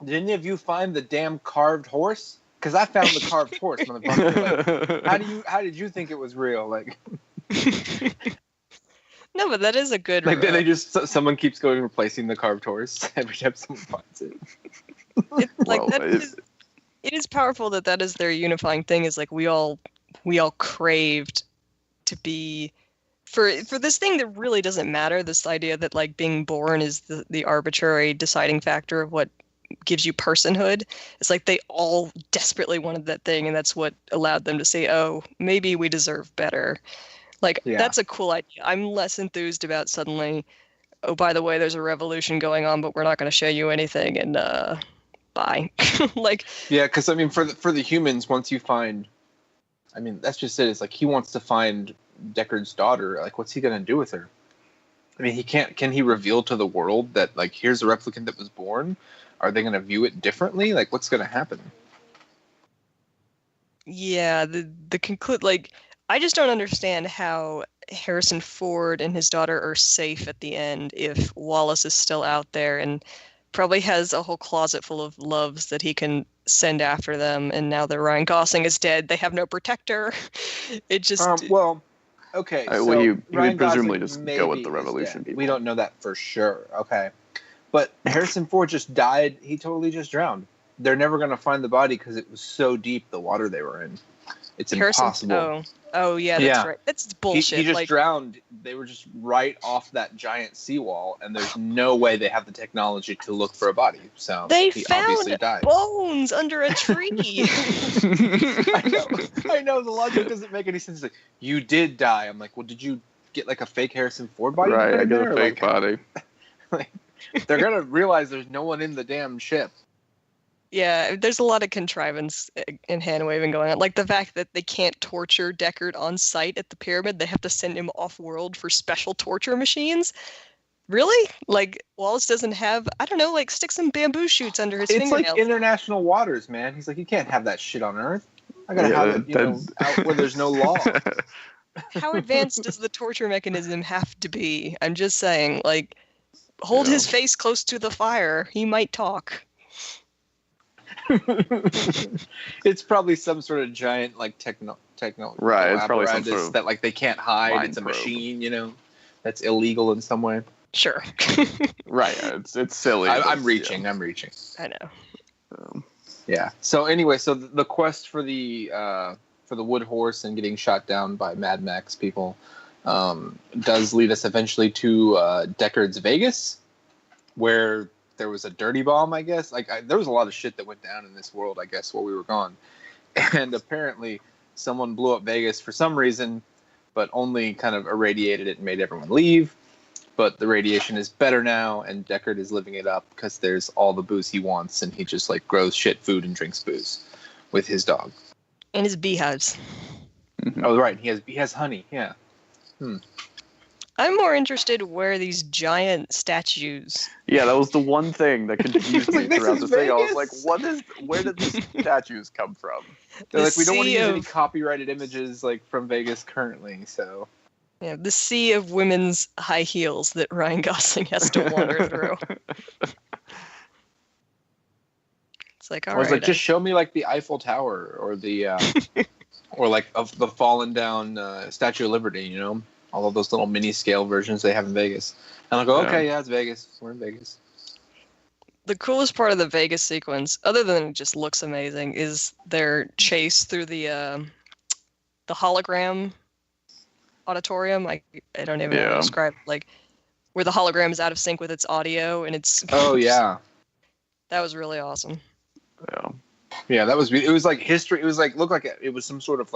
did any of you find the damn carved horse? Because I found the carved horse, motherfucker. Like, how did you think it was real? Like, no, but that is a good. Like, they just someone keeps going and replacing the carved horse every time someone finds it. It is powerful that is their unifying thing. Is like we all craved to be. For this thing that really doesn't matter, this idea that like being born is the arbitrary deciding factor of what gives you personhood. It's like they all desperately wanted that thing, and that's what allowed them to say, oh, maybe we deserve better. Like, that's a cool idea. I'm less enthused about suddenly, oh, by the way, there's a revolution going on, but we're not going to show you anything, and bye. Like, yeah, because I mean, for the humans, once you find, I mean, that's just it. It's like he wants to find Deckard's daughter. Like, what's he gonna do with her? I mean, can he reveal to the world that, like, here's a replicant that was born? Are they gonna view it differently? Like, what's gonna happen? Yeah, the conclude, like, I just don't understand how Harrison Ford and his daughter are safe at the end if Wallace is still out there, and Probably has a whole closet full of loves that he can send after them, and now that Ryan Gosling is dead, they have no protector. It just Okay, Well, so he Ryan would presumably Gosling just maybe go with the is Revolution dead. people. We don't know that for sure. Okay, but Harrison Ford just died. He totally just drowned. They're never going to find the body because it was so deep, the water they were in. It's impossible. Oh yeah, that's right. That's bullshit. He just drowned. They were just right off that giant seawall, and there's no way they have the technology to look for a body. So they he found obviously died. bones under a tree. I know. The logic doesn't make any sense. Like, you did die. I'm like, well, did you get like a fake Harrison Ford body? Right, I in get there? a fake body. They're gonna realize there's no one in the damn ship. Yeah, there's a lot of contrivance and hand waving going on. Like the fact that they can't torture Deckard on site at the pyramid, they have to send him off world for special torture machines. Really? Like Wallace doesn't have, I don't know, like stick some bamboo shoots under his fingernails. It's like international waters, man. He's like, you can't have that shit on Earth. I gotta have it, out where there's no law. How advanced does the torture mechanism have to be? I'm just saying, like, hold his face close to the fire. He might talk. It's probably some sort of giant like techno right. It's probably some sort of that like they can't hide. It's a machine, that's illegal in some way. Sure. Right. It's silly. I'm reaching. I know. Yeah. So anyway, so the quest for the Wood Horse and getting shot down by Mad Max people does lead us eventually to Deckard's Vegas, where there was a dirty bomb, I guess. There was a lot of shit that went down in this world, I guess, while we were gone. And apparently someone blew up Vegas for some reason, but only kind of irradiated it and made everyone leave. But the radiation is better now, and Deckard is living it up because there's all the booze he wants, and he just grows shit food and drinks booze with his dog. And his beehives. Mm-hmm. Oh, right. He has honey, yeah. I'm more interested where these giant statues. Yeah, that was the one thing that confused me throughout the thing. I was like, where did these statues come from? They're like, we don't want to use any copyrighted images from Vegas currently, so. Yeah, the sea of women's high heels that Ryan Gosling has to wander through. It's like, all right. I was like, just show me the Eiffel Tower or the or of the fallen down Statue of Liberty, all of those little mini scale versions they have in Vegas. And I'll go, okay, yeah, it's Vegas. We're in Vegas. The coolest part of the Vegas sequence, other than it just looks amazing, is their chase through the hologram auditorium. I don't even know how to describe where the hologram is out of sync with its audio, and it's oh yeah, that was really awesome. Yeah, that was it. Was like history. It was looked like it was some sort of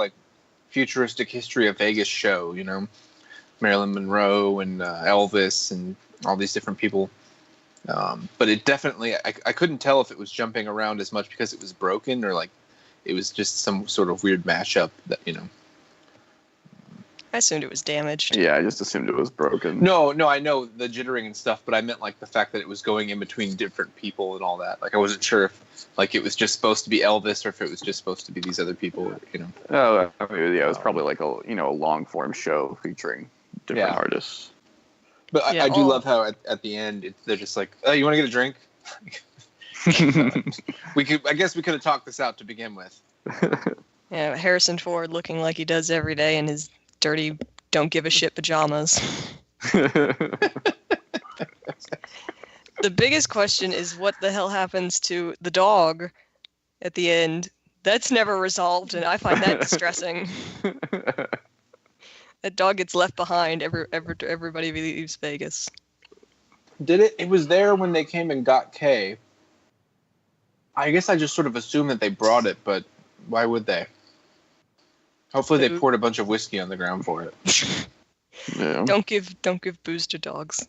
futuristic history of Vegas show. Marilyn Monroe and Elvis and all these different people. But it definitely, I couldn't tell if it was jumping around as much because it was broken or it was just some sort of weird mashup that. I assumed it was damaged. Yeah, I just assumed it was broken. No, I know the jittering and stuff, but I meant the fact that it was going in between different people and all that. I wasn't sure if it was just supposed to be Elvis or if it was just supposed to be these other people. Oh, I mean, yeah, it was probably a long form show featuring different artists. But I do love how at the end they're just like, oh, you want to get a drink? I guess we could have talked this out to begin with. Yeah, Harrison Ford looking like he does every day in his dirty, don't give a shit pajamas. The biggest question is what the hell happens to the dog at the end. That's never resolved, and I find that distressing. That dog gets left behind. Everybody leaves Vegas. Did it? It was there when they came and got Kay. I guess I just sort of assumed that they brought it, but why would they? Hopefully they poured a bunch of whiskey on the ground for it. Yeah. Don't give booze to dogs.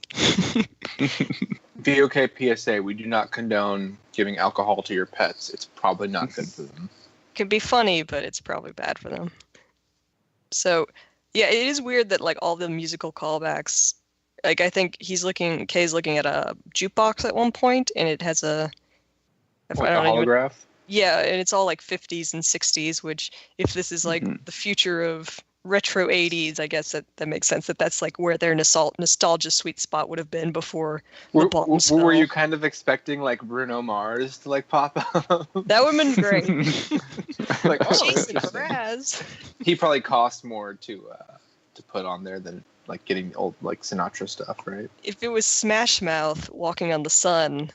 VOK PSA, we do not condone giving alcohol to your pets. It's probably not good for them. It can be funny, but it's probably bad for them. So, yeah, it is weird that all the musical callbacks, I think Kay's looking at a jukebox at one point, and it has a holograph? Yeah, and it's all 50s and 60s, which if this is the future of retro 80s, I guess that makes sense. That's like where their nostalgia sweet spot would have been before the bombs Were fell. you kind of expecting like Bruno Mars to like pop up? That would have been great. Like, oh, Jason interesting. Mraz. He probably cost more to put on there than like getting old like Sinatra stuff, right? If it was Smash Mouth walking on the sun,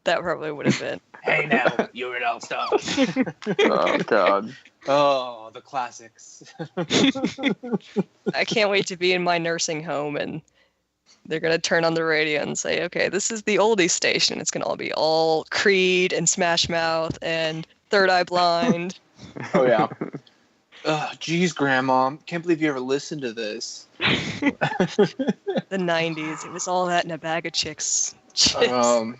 that probably would have been. Hey now, you're an all-star. Oh God. Oh, the classics. I can't wait to be in my nursing home and they're going to turn on the radio and say, okay, this is the oldie station. It's going to all be all Creed and Smash Mouth and Third Eye Blind. Oh, yeah. Geez, Grandma, can't believe you ever listened to this. The 90s. It was all that in a bag of chips. Your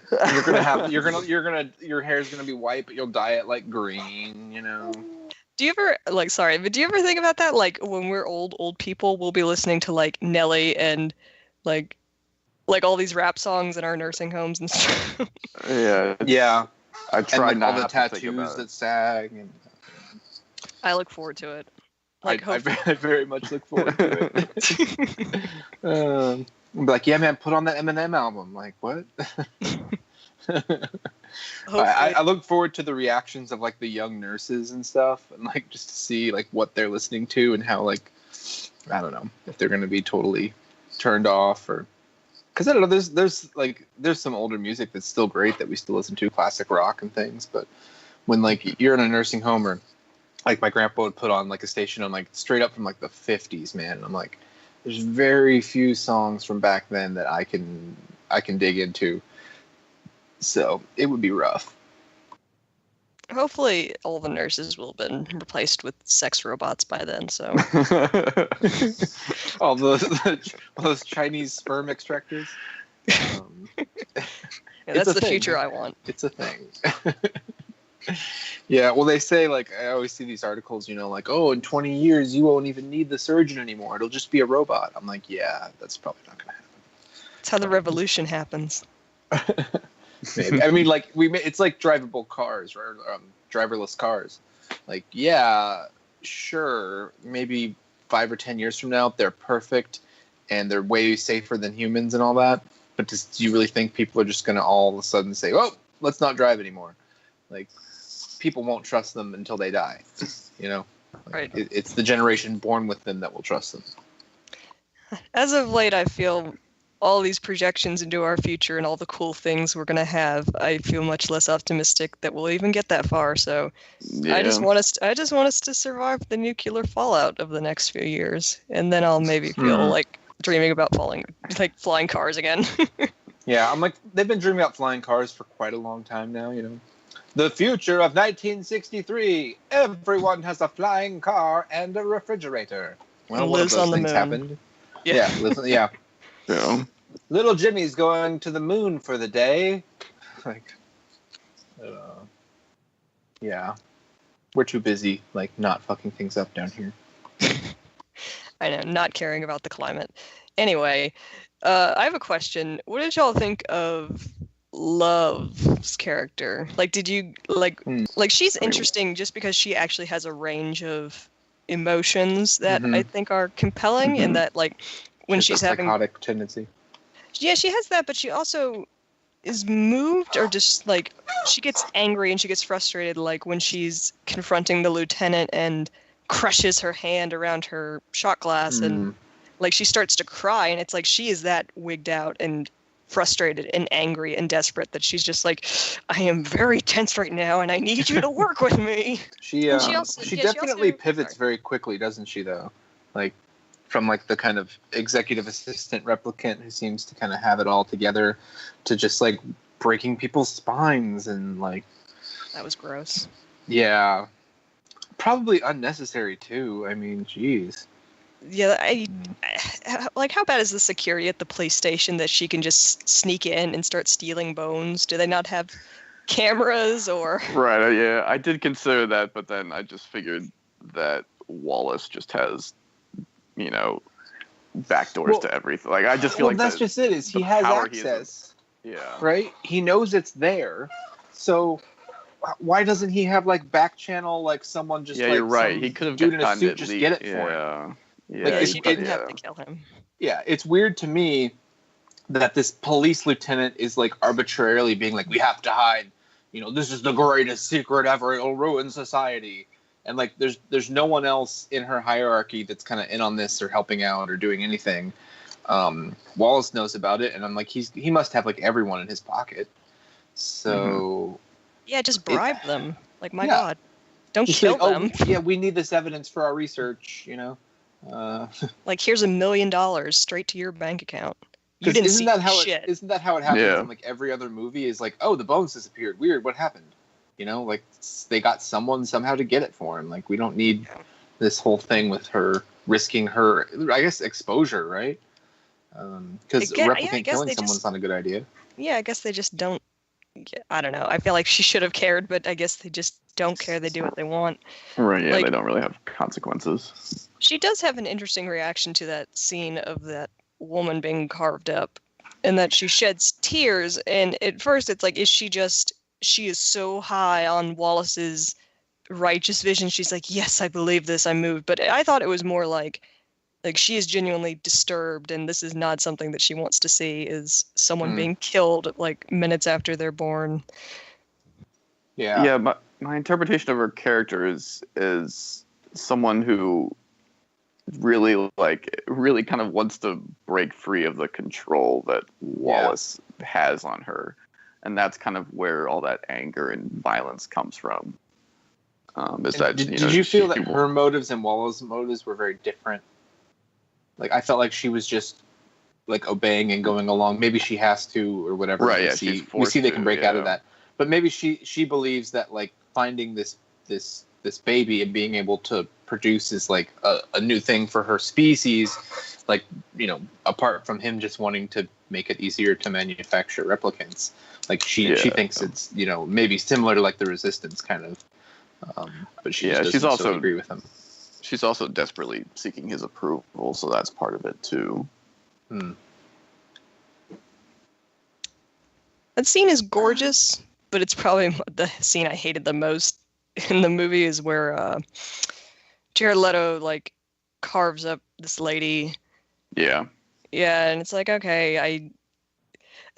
hair's gonna be white, but you'll dye it like green, you know. Do you ever do you ever think about that? Like when we're old people, we'll be listening to like Nelly and like all these rap songs in our nursing homes and stuff. Yeah. Yeah. I tried and, like, not all the to think tattoos about that it. sag. And I look forward to it. I very much look forward to it. I'll be like, yeah, man, put on that Eminem album. Like, what? I look forward to the reactions of like the young nurses and stuff, and like just to see like what they're listening to and how like I don't know if they're gonna be totally turned off or because I don't know. There's some older music that's still great that we still listen to, classic rock and things. But when like you're in a nursing home or like my grandpa would put on like a station on like straight up from like the 50s, man, and I'm like, there's very few songs from back then that I can dig into. So it would be rough. Hopefully, all the nurses will have been replaced with sex robots by then. So all those Chinese sperm extractors. That's the future I want. It's a thing. Yeah, well, they say, like, I always see these articles, you know, like, oh, in 20 years, you won't even need the surgeon anymore. It'll just be a robot. I'm like, yeah, that's probably not going to happen. That's how the revolution happens. Maybe. I mean, like, it's like drivable cars, or driverless cars. Like, yeah, sure, maybe 5 or 10 years from now, they're perfect, and they're way safer than humans and all that. But do you really think people are just going to all of a sudden say, oh, let's not drive anymore? Like, people won't trust them until they die, you know? Like, right. It's the generation born with them that will trust them. As of late, I feel all these projections into our future and all the cool things we're going to have, I feel much less optimistic that we'll even get that far. So Yeah. I just want us to survive the nuclear fallout of the next few years. And then I'll maybe feel like dreaming about flying cars again. Yeah, I'm like, they've been dreaming about flying cars for quite a long time now, you know? The future of 1963. Everyone has a flying car and a refrigerator. Well, one of lives those on the things moon. happened. Yeah. Yeah. Yeah. Little Jimmy's going to the moon for the day. Like, yeah. We're too busy, like, not fucking things up down here. I know, not caring about the climate. Anyway, I have a question. What did y'all think of Love's character? Like, did you like she's interesting just because she actually has a range of emotions that I think are compelling, and that like when she's having psychotic tendency. Yeah, she has that, but she also is moved or just like she gets angry and she gets frustrated, like when she's confronting the lieutenant and crushes her hand around her shot glass and like she starts to cry, and it's like she is that wigged out and frustrated and angry and desperate that she's just like, I am very tense right now and I need you to work with me. She definitely pivots very quickly, doesn't she, though? Like, from like the kind of executive assistant replicant who seems to kind of have it all together to just like breaking people's spines and like... That was gross. Yeah. Probably unnecessary too. I mean, geez. Yeah, like, how bad is the security at the police station that she can just sneak in and start stealing bones? Do they not have cameras or... Right, yeah, I did consider that, but then I just figured that Wallace just has, you know, backdoors to everything. Like, I just feel like that's just it. Is he has access? Yeah. Right. He knows it's there, so why doesn't he have like back channel, like someone just? Yeah, like, you're right. He could have dude in a gotten suit it just leaked. get it for him. Yeah, Like, She didn't have to kill him. Yeah, it's weird to me that this police lieutenant is like arbitrarily being like, we have to hide, this is the greatest secret ever, it'll ruin society. And like there's no one else in her hierarchy that's kind of in on this or helping out or doing anything. Wallace knows about it, and I'm like, he must have like everyone in his pocket. So yeah, just bribe them. Like, my Yeah. God, don't just kill like, oh, them. yeah, we need this evidence for our research. Like, here's $1 million straight to your bank account. You didn't see shit. Isn't that how it happens Yeah. in like every other movie? Is like, oh, the bones disappeared. Weird. What happened? Like they got someone somehow to get it for him. Like, we don't need this whole thing with her risking her, I guess, exposure, right? Because replicant killing someone's not a good idea. Yeah, I guess they just don't. I don't know. I feel like she should have cared, but I guess they just don't care. They do what they want. Right, yeah, Like, they don't really have consequences. She does have an interesting reaction to that scene of that woman being carved up, and that she sheds tears. And at first, it's like, she is so high on Wallace's righteous vision. She's like, yes, I believe this. I'm moved. But I thought it was more like she is genuinely disturbed, and this is not something that she wants to see, is someone being killed like minutes after they're born. Yeah. Yeah, my interpretation of her character is someone who really kind of wants to break free of the control that Wallace has on her. And that's kind of where all that anger and violence comes from. Did you feel that her motives and Wallace's motives were very different? Like, I felt like she was just like obeying and going along. Maybe she has to or whatever. Right, yeah, we see they can break out of that. But maybe she believes that like finding this baby and being able to produce is like a new thing for her species. Like, apart from him just wanting to make it easier to manufacture replicants. Like, she thinks it's, maybe similar to like the Resistance kind of. But she doesn't also agree with him. She's also desperately seeking his approval, so that's part of it too. That scene is gorgeous, but it's probably the scene I hated the most in the movie is where Jared Leto like carves up this lady. Yeah. Yeah, and it's like, okay, I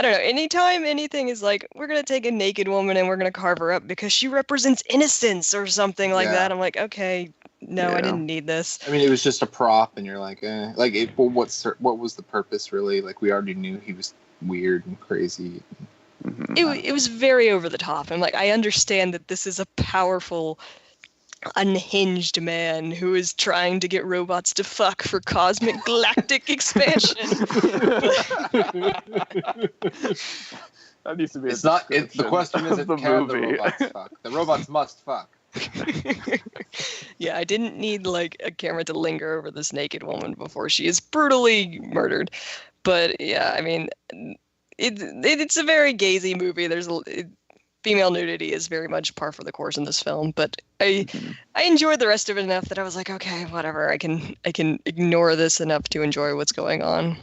don't know. Anytime anything is like, we're going to take a naked woman and we're going to carve her up because she represents innocence or something like that, I'm like, okay, no, I didn't need this. I mean, it was just a prop, and you're like, eh. Like, what was the purpose, really? Like, we already knew he was weird and crazy. It was very over the top. I'm like, I understand that this is a powerful, unhinged man who is trying to get robots to fuck for cosmic galactic expansion. That needs to be. The question isn't the can movie. the robots fuck? The robots must fuck. Yeah, I didn't need like a camera to linger over this naked woman before she is brutally murdered. But yeah, I mean, it's a very gazy movie. Female nudity is very much par for the course in this film, but I enjoyed the rest of it enough that I was like, okay, whatever. I can ignore this enough to enjoy what's going on.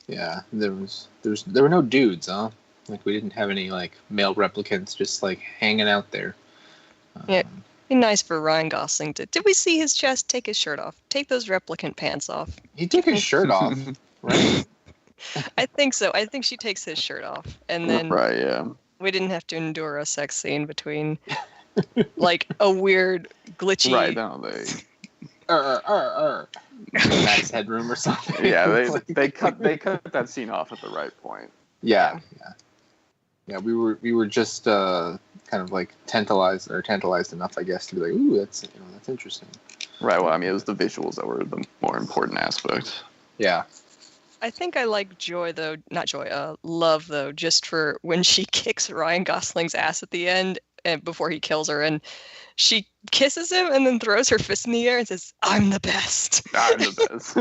Yeah, there were no dudes, huh? Like, we didn't have any like male replicants just like hanging out there. Yeah, be nice for Ryan Gosling to. Did we see his chest? Take his shirt off. Take those replicant pants off. He took his shirt off, right? I think so. I think she takes his shirt off, and then we didn't have to endure a sex scene between like a weird glitchy. Right now Max Headroom or something. Yeah, they cut that scene off at the right point. Yeah. We were just kind of like tantalized enough, I guess, to be like, ooh, that's interesting. Right. Well, I mean, it was the visuals that were the more important aspect. Yeah. I think I like Love though, just for when she kicks Ryan Gosling's ass at the end and before he kills her, and she kisses him and then throws her fist in the air and says, "I'm the best." I'm the best.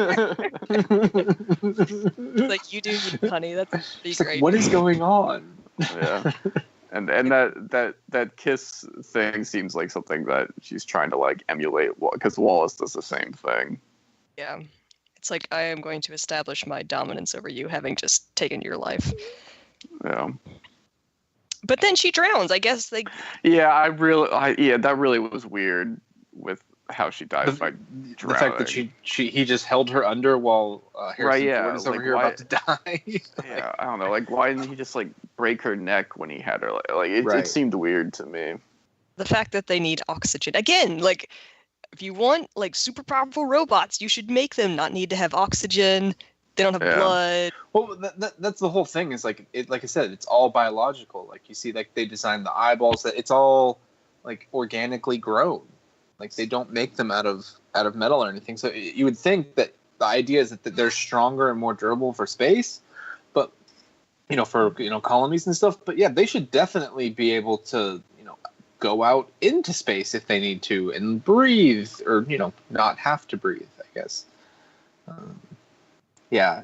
It's like, you do, honey. That's great. Like, what is going on? Yeah. And that kiss thing seems like something that she's trying to like emulate, because Wallace does the same thing. Yeah. It's like, I am going to establish my dominance over you, having just taken your life. Yeah. But then she drowns. I guess Yeah, that really was weird with how she dies by drowning. The fact that he just held her under while Harrison Ford is over here about to die. Yeah, I don't know. Like, why didn't he just like break her neck when he had her? Like it seemed weird to me. The fact that they need oxygen again, like if you want like super powerful robots, you should make them not need to have oxygen. They don't have blood. Well, that's the whole thing. Is like like I said, it's all biological. Like you see, like they designed the eyeballs. That it's all like organically grown. Like they don't make them out of metal or anything. So you would think that the idea is that they're stronger and more durable for space, but for colonies and stuff. But yeah, they should definitely be able to go out into space if they need to and breathe, or not have to breathe, I guess. Yeah,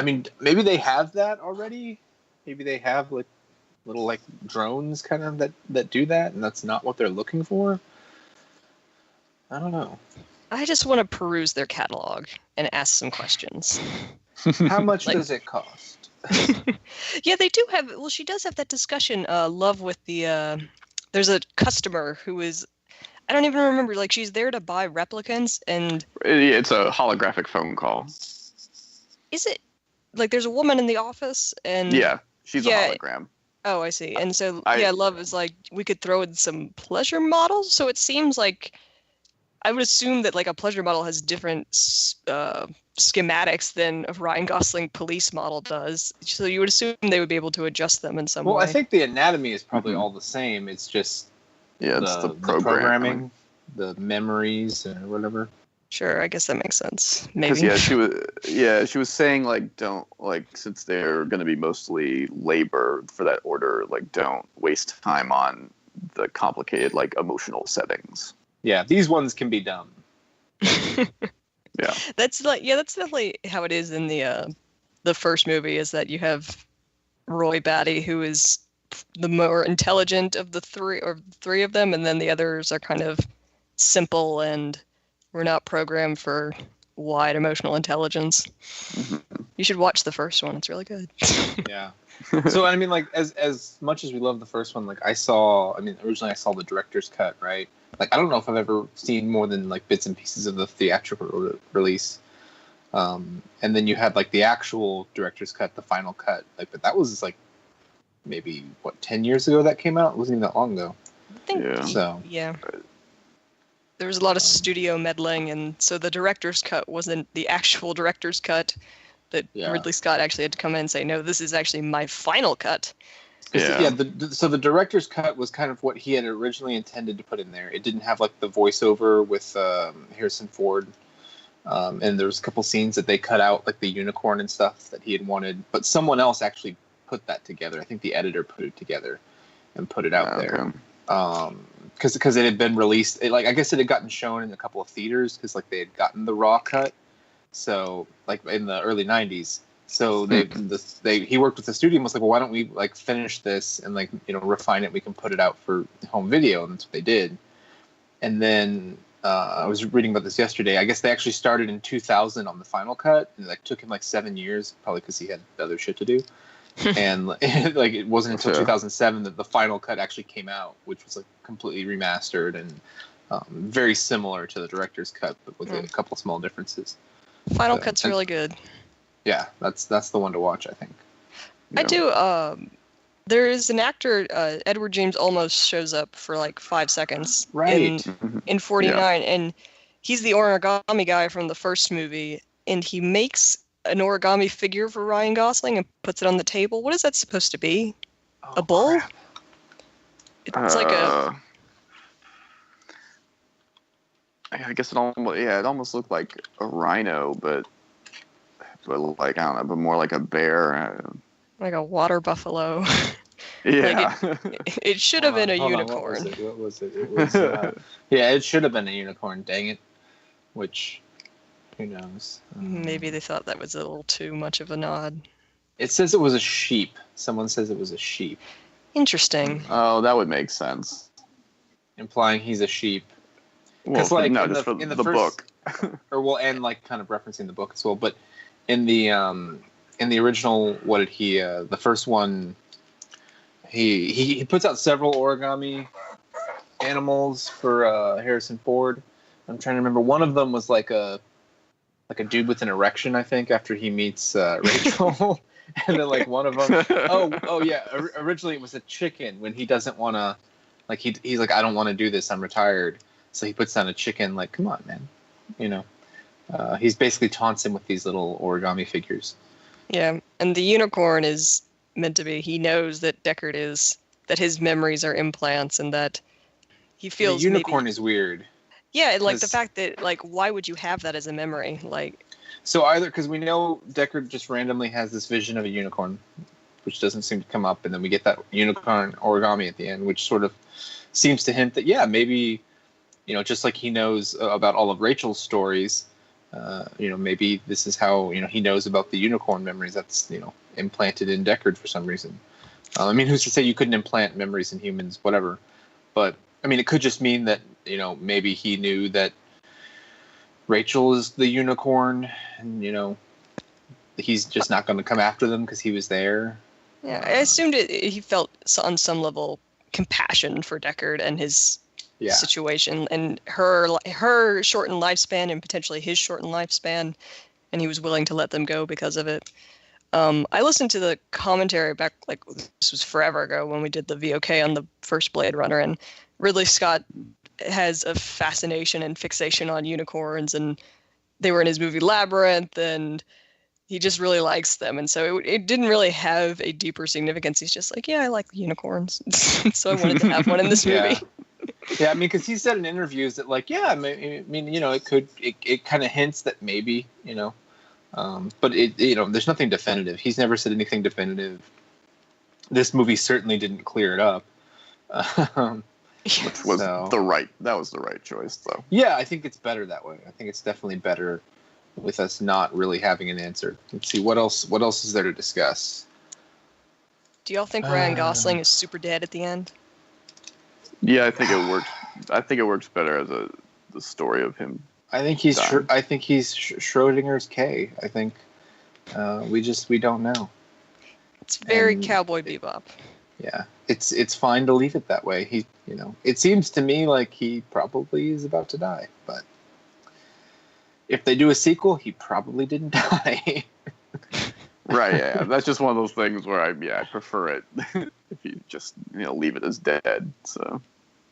maybe they have that already. Maybe they have like little like drones kind of that do that, and that's not what they're looking for. I don't know. I just want to peruse their catalog and ask some questions. How much does it cost? Yeah, they do have. Well, she does have that discussion. Love with the. There's a customer who is. I don't even remember. Like she's there to buy replicants, and it's a holographic phone call. Is it like there's a woman in the office and? Yeah, she's a hologram. Oh, I see. And so Love is like we could throw in some pleasure models. So it seems like. I would assume that like a pleasure model has different schematics than a Ryan Gosling police model does. So you would assume they would be able to adjust them in some way. Well, I think the anatomy is probably all the same. It's just it's the programming, the memories, or whatever. Sure, I guess that makes sense. Maybe. She was saying like don't like since they're going to be mostly labor for that order, like don't waste time on the complicated like emotional settings. Yeah, these ones can be dumb. Yeah. That's definitely how it is in the first movie, is that you have Roy Batty, who is the more intelligent of the three of them, and then the others are kind of simple and we're not programmed for wide emotional intelligence. Mm-hmm. You should watch the first one. It's really good. Yeah. So I mean, like as much as we love the first one, like originally I saw the director's cut, right? Like I don't know if I've ever seen more than like bits and pieces of the theatrical release. And then you had like the actual director's cut, the final cut. Like, but that was like maybe 10 years ago that came out. It wasn't even that long ago. I think. Yeah. There was a lot of studio meddling, and so the director's cut wasn't the actual director's cut. That Ridley Scott actually had to come in and say, no, this is actually my final cut. Yeah. So the director's cut was kind of what he had originally intended to put in there. It didn't have like the voiceover with Harrison Ford, and there was a couple scenes that they cut out, like the unicorn and stuff that he had wanted. But someone else actually put that together. I think the editor put it together and put it out there. Because it had been released. I guess it had gotten shown in a couple of theaters because like they had gotten the raw cut. So like in the early 90s. So he worked with the studio and was like, well, why don't we like finish this and like, refine it. We can put it out for home video. And that's what they did. And then I was reading about this yesterday. I guess they actually started in 2000 on the final cut. And it like took him like 7 years, probably because he had other shit to do. And like it wasn't until 2007 that the final cut actually came out, which was like completely remastered and very similar to the director's cut, but with a couple small differences. Final cut's really good. Yeah, that's the one to watch, I think. I do. There is an actor, Edward James Olmos, shows up for like 5 seconds in 49, and he's the origami guy from the first movie, and he makes an origami figure for Ryan Gosling and puts it on the table. What is that supposed to be? A bull? Crap. It's like a... I guess it almost looked like a rhino, but like I don't know, but more like a bear. Like a water buffalo. Yeah. It should have been a unicorn. What was it? It was, it should have been a unicorn. Dang it. Which, who knows? Maybe they thought that was a little too much of a nod. It says it was a sheep. Someone says it was a sheep. Interesting. Oh, that would make sense. Implying he's a sheep. Well, like no, just for the book. And like kind of referencing the book as well. But in the original, what did he? The first one, he puts out several origami animals for Harrison Ford, I'm trying to remember. One of them was like a dude with an erection, I think, after he meets Rachel. And then like one of them, oh yeah, originally it was a chicken when he doesn't want to, like he's like, I don't want to do this, I'm retired. So he puts down a chicken, like, come on, man, you know. He's basically taunts him with these little origami figures. Yeah, and the unicorn is meant to be, he knows that Deckard that his memories are implants, and that he feels the unicorn is weird. Yeah, like the fact that, like, why would you have that as a memory? Like, so either because we know Deckard just randomly has this vision of a unicorn, which doesn't seem to come up, and then we get that unicorn origami at the end, which sort of seems to hint that, yeah, maybe, you know, just like he knows about all of Rachel's stories, you know, maybe this is how, you know, he knows about the unicorn memories that's, you know, implanted in Deckard for some reason. I mean, who's to say you couldn't implant memories in humans, whatever. But, I mean, it could just mean that, you know, maybe he knew that Rachel is the unicorn, and, you know, he's just not going to come after them because he was there. Yeah, I assumed he felt on some level compassion for Deckard and his situation, and her shortened lifespan and potentially his shortened lifespan, and he was willing to let them go because of it. I listened to the commentary back, like, this was forever ago when we did the VOK on the first Blade Runner, and Ridley Scott has a fascination and fixation on unicorns, and they were in his movie Labyrinth, and he just really likes them, and so it didn't really have a deeper significance. He's just like, yeah, I like unicorns, so I wanted to have one in this movie. Yeah, I mean, because he said in interviews that, like, yeah, I mean, you know, it kind of hints that maybe, you know, but it, you know, there's nothing definitive. He's never said anything definitive. This movie certainly didn't clear it up. Which was the right choice, though. Yeah, I think it's better that way. I think it's definitely better with us not really having an answer. Let's see, what else is there to discuss? Do y'all think Ryan Gosling is super dead at the end? Yeah, I think it works. I think it works better as the story of him. I think he's Schrodinger's K. I think we don't know. It's very Cowboy Bebop. Yeah, it's fine to leave it that way. He, you know, it seems to me like he probably is about to die, but if they do a sequel, he probably didn't die. Right, yeah. That's just one of those things where I prefer it if you just, you know, leave it as dead. So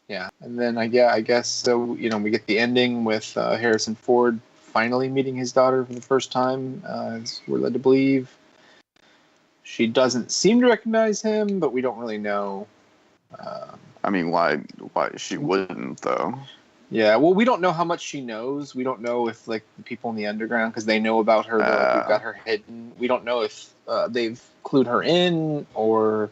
yeah, and then I guess so. You know, we get the ending with Harrison Ford finally meeting his daughter for the first time, as we're led to believe. She doesn't seem to recognize him, but we don't really know. I mean, why she wouldn't, though? Yeah, well, we don't know how much she knows. We don't know if, like, the people in the underground, because they know about her, like, we've got her hidden. We don't know if they've clued her in, or,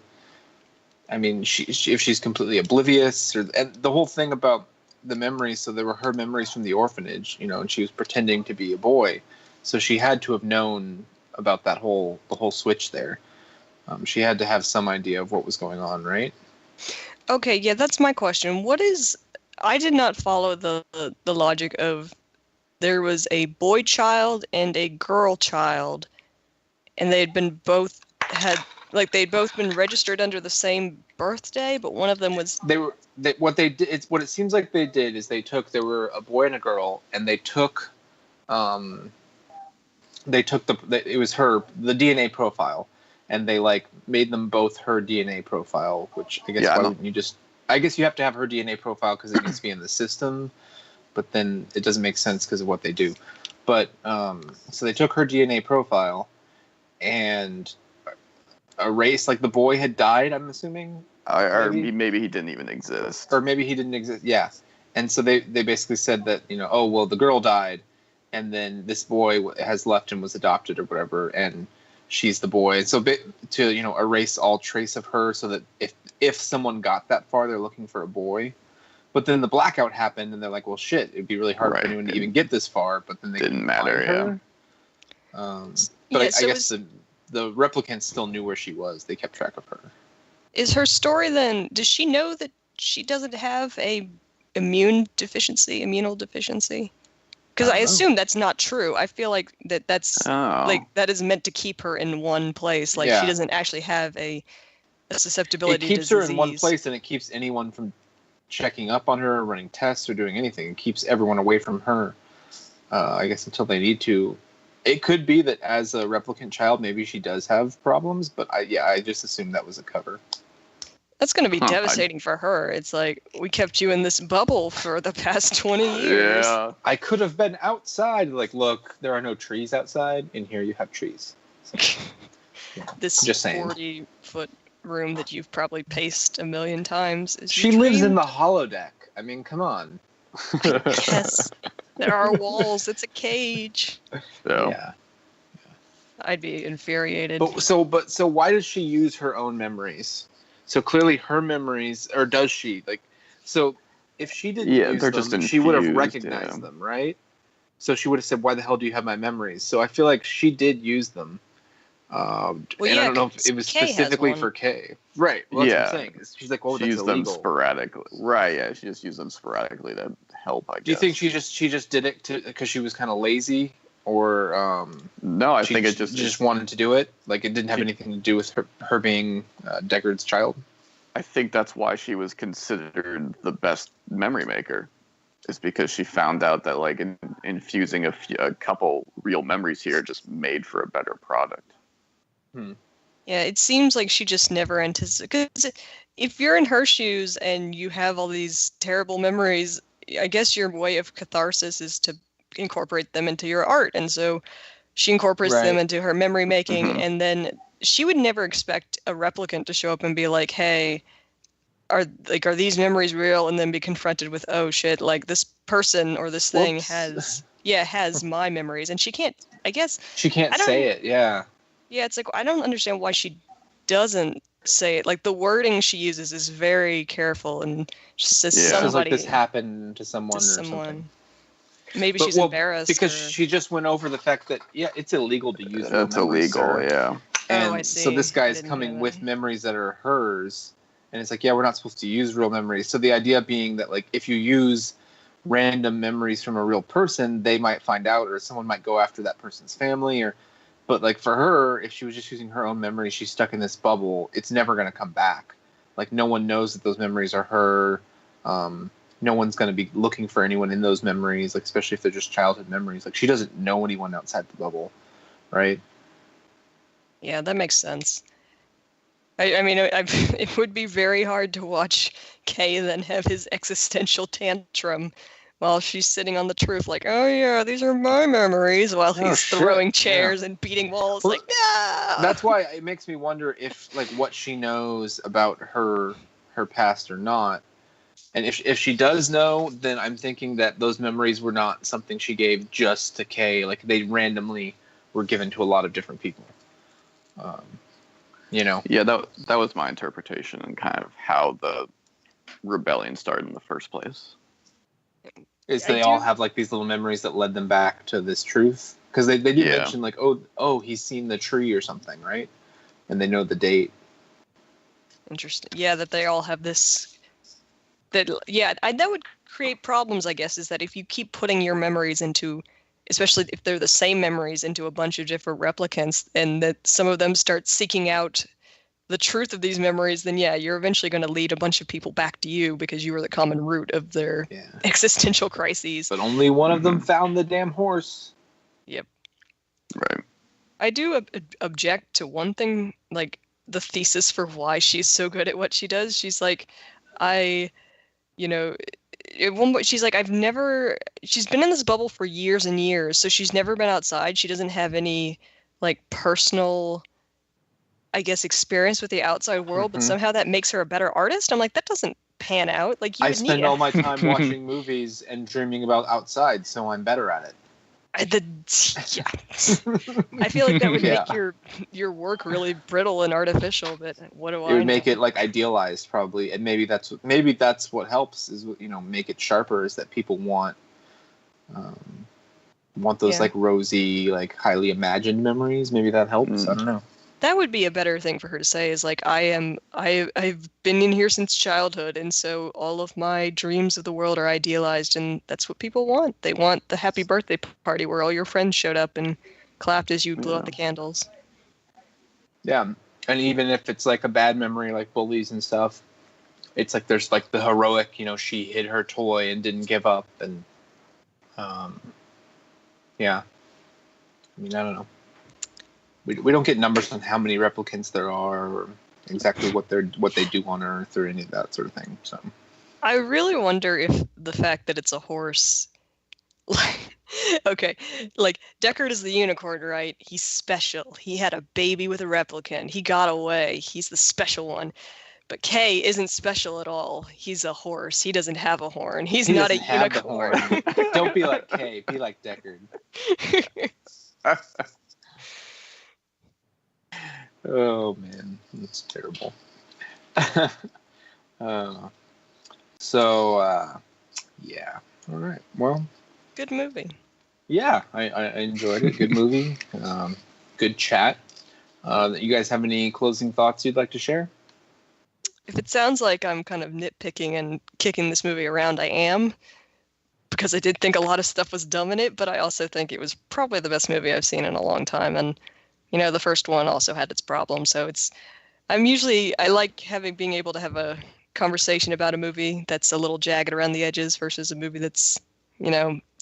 I mean, if she's completely oblivious. And the whole thing about the memories, so there were her memories from the orphanage, you know, and she was pretending to be a boy. So she had to have known about the whole switch there. She had to have some idea of what was going on, right? Okay, yeah, that's my question. I did not follow the logic of there was a boy child and a girl child, and they'd both been registered under the same birthday, but one of them was what it seems like they did is there were a boy and a girl, and it was the DNA profile, and they, like, made them both her DNA profile, which I guess why wouldn't you just... I guess you have to have her DNA profile because it needs to be in the system, but then it doesn't make sense because of what they do. But so they took her DNA profile and erased, like, the boy had died, I'm assuming. Or maybe he didn't even exist. Or maybe he didn't exist, yeah. And so they basically said that, you know, oh, well, the girl died, and then this boy has left and was adopted or whatever, and she's the boy. And so to, you know, erase all trace of her so that if someone got that far, they're looking for a boy. But then the blackout happened, and they're like, well, shit, it'd be really hard for anyone to even get this far. But then they didn't matter, her. But I guess the replicants still knew where she was. They kept track of her. Is her story then, does she know that she doesn't have a immunal deficiency? Because I assume that's not true. I feel like that's like that is meant to keep her in one place. Like, she doesn't actually have a susceptibility to disease. It keeps her in one place, and it keeps anyone from checking up on her, running tests, or doing anything. It keeps everyone away from her, I guess, until they need to. It could be that as a replicant child, maybe she does have problems, but I just assumed that was a cover. That's going to be devastating for her. It's like, we kept you in this bubble for the past 20 years. Yeah. I could have been outside. Like, look, there are no trees outside. In here, you have trees. So, This just saying. 40-foot room that you've probably paced a million times. She lives in the holodeck. I mean, come on. Yes. There are walls. It's a cage. Yeah. I'd be infuriated. So why does she use her own memories? So clearly her memories, or does she? Like, so if she didn't use they're them, just she would have infused, recognized them, right? So she would have said, "Why the hell do you have my memories?" So I feel like she did use them. And I don't know if it was Kay specifically for Kay. Right. Well, that's what I'm saying. She's like, "Oh, she that's used them illegal." sporadically. Right. Yeah. She just used them sporadically to help. I guess. Do you think she just did it because she was kind of lazy, or no? I she think it just wanted to do it. Like it didn't have anything to do with her being Deckard's child. I think that's why she was considered the best memory maker. Is because she found out that like infusing a couple real memories here just made for a better product. Yeah, it seems like she just never anticipated. Because if you're in her shoes and you have all these terrible memories, I guess your way of catharsis is to incorporate them into your art. And so she incorporates them into her memory making, and then she would never expect a replicant to show up and be like, "Hey, are these memories real?" And then be confronted with, "Oh shit, like this person or this thing has my memories," and she can't. I guess she can't say it. Yeah. Yeah, it's like I don't understand why she doesn't say it. Like the wording she uses is very careful and just says somebody. Like this happened to someone or something. Maybe she's embarrassed because she just went over the fact that it's illegal to use. That's illegal, yeah. And I see. so this guy's coming with memories that are hers, and it's like, we're not supposed to use real memories. So the idea being that like if you use random memories from a real person, they might find out, or someone might go after that person's family, or. But, like, for her, if she was just using her own memories, she's stuck in this bubble. It's never going to come back. Like, no one knows that those memories are her. No one's going to be looking for anyone in those memories, like, especially if they're just childhood memories. Like, she doesn't know anyone outside the bubble, right? Yeah, that makes sense. I mean, it would be very hard to watch Kay then have his existential tantrum while she's sitting on the truth, like, "Oh yeah, these are my memories," while he's throwing chairs and beating walls, like, "No!" That's why it makes me wonder if, like, what she knows about her past or not. And if she does know, then I'm thinking that those memories were not something she gave just to Kay. Like, they randomly were given to a lot of different people. Yeah, that was my interpretation and kind of how the rebellion started in the first place. They all have like these little memories that led them back to this truth, because they do mention like, oh, he's seen the tree or something, right? And they know the date. Interesting. Yeah, that they all have this. That would create problems, I guess. Is that if you keep putting your memories into, especially if they're the same memories, into a bunch of different replicants, and that some of them start seeking out the truth of these memories, then you're eventually going to lead a bunch of people back to you because you were the common root of their existential crises. But only one of them found the damn horse. Yep. Right. I do object to one thing, like the thesis for why she's so good at what she does. She's like, at one point she's like, she's been in this bubble for years and years, so she's never been outside. She doesn't have any like personal, I guess, experience with the outside world, but somehow that makes her a better artist. I'm like, that doesn't pan out. Like, I spend all my time watching movies and dreaming about outside, so I'm better at it. I feel like that would make your work really brittle and artificial. But what do I know? It would make it like idealized, probably, and maybe that's what helps is make it sharper. Is that people want those like rosy, like highly imagined memories? Maybe that helps. I don't know. That would be a better thing for her to say, is like, I've been in here since childhood, and so all of my dreams of the world are idealized, and that's what people want. They want the happy birthday party where all your friends showed up and clapped as you blew out the candles. Yeah, and even if it's like a bad memory, like bullies and stuff, it's like there's like the heroic, she hid her toy and didn't give up, and yeah. I mean, I don't know. We don't get numbers on how many replicants there are, or exactly what they do on Earth, or any of that sort of thing. So I really wonder if the fact that it's a horse, okay, like Deckard is the unicorn, right? He's special. He had a baby with a replicant. He got away. He's the special one. But Kay isn't special at all. He's a horse. He doesn't have a horn. He not a unicorn. Don't be like Kay. Be like Deckard. Oh man, that's terrible. Yeah. All right. Well, good movie. Yeah, I enjoyed it. Good movie. Good chat. You guys have any closing thoughts you'd like to share? If it sounds like I'm kind of nitpicking and kicking this movie around, I am, because I did think a lot of stuff was dumb in it, but I also think it was probably the best movie I've seen in a long time. And, the first one also had its problems. So I like being able to have a conversation about a movie that's a little jagged around the edges versus a movie that's,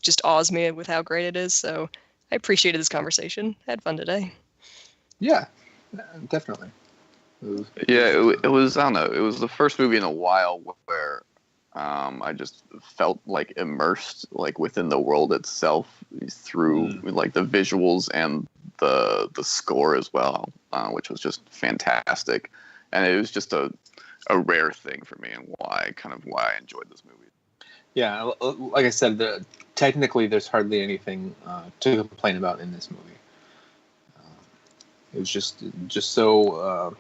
just awes me with how great it is. So I appreciated this conversation. I had fun today. Yeah, definitely. It was, I don't know, it was the first movie in a while where I just felt like immersed like within the world itself through like the visuals and the score as well, which was just fantastic. And it was just a rare thing for me, and why I enjoyed this movie. Yeah, like I said, technically there's hardly anything to complain about in this movie. It was just so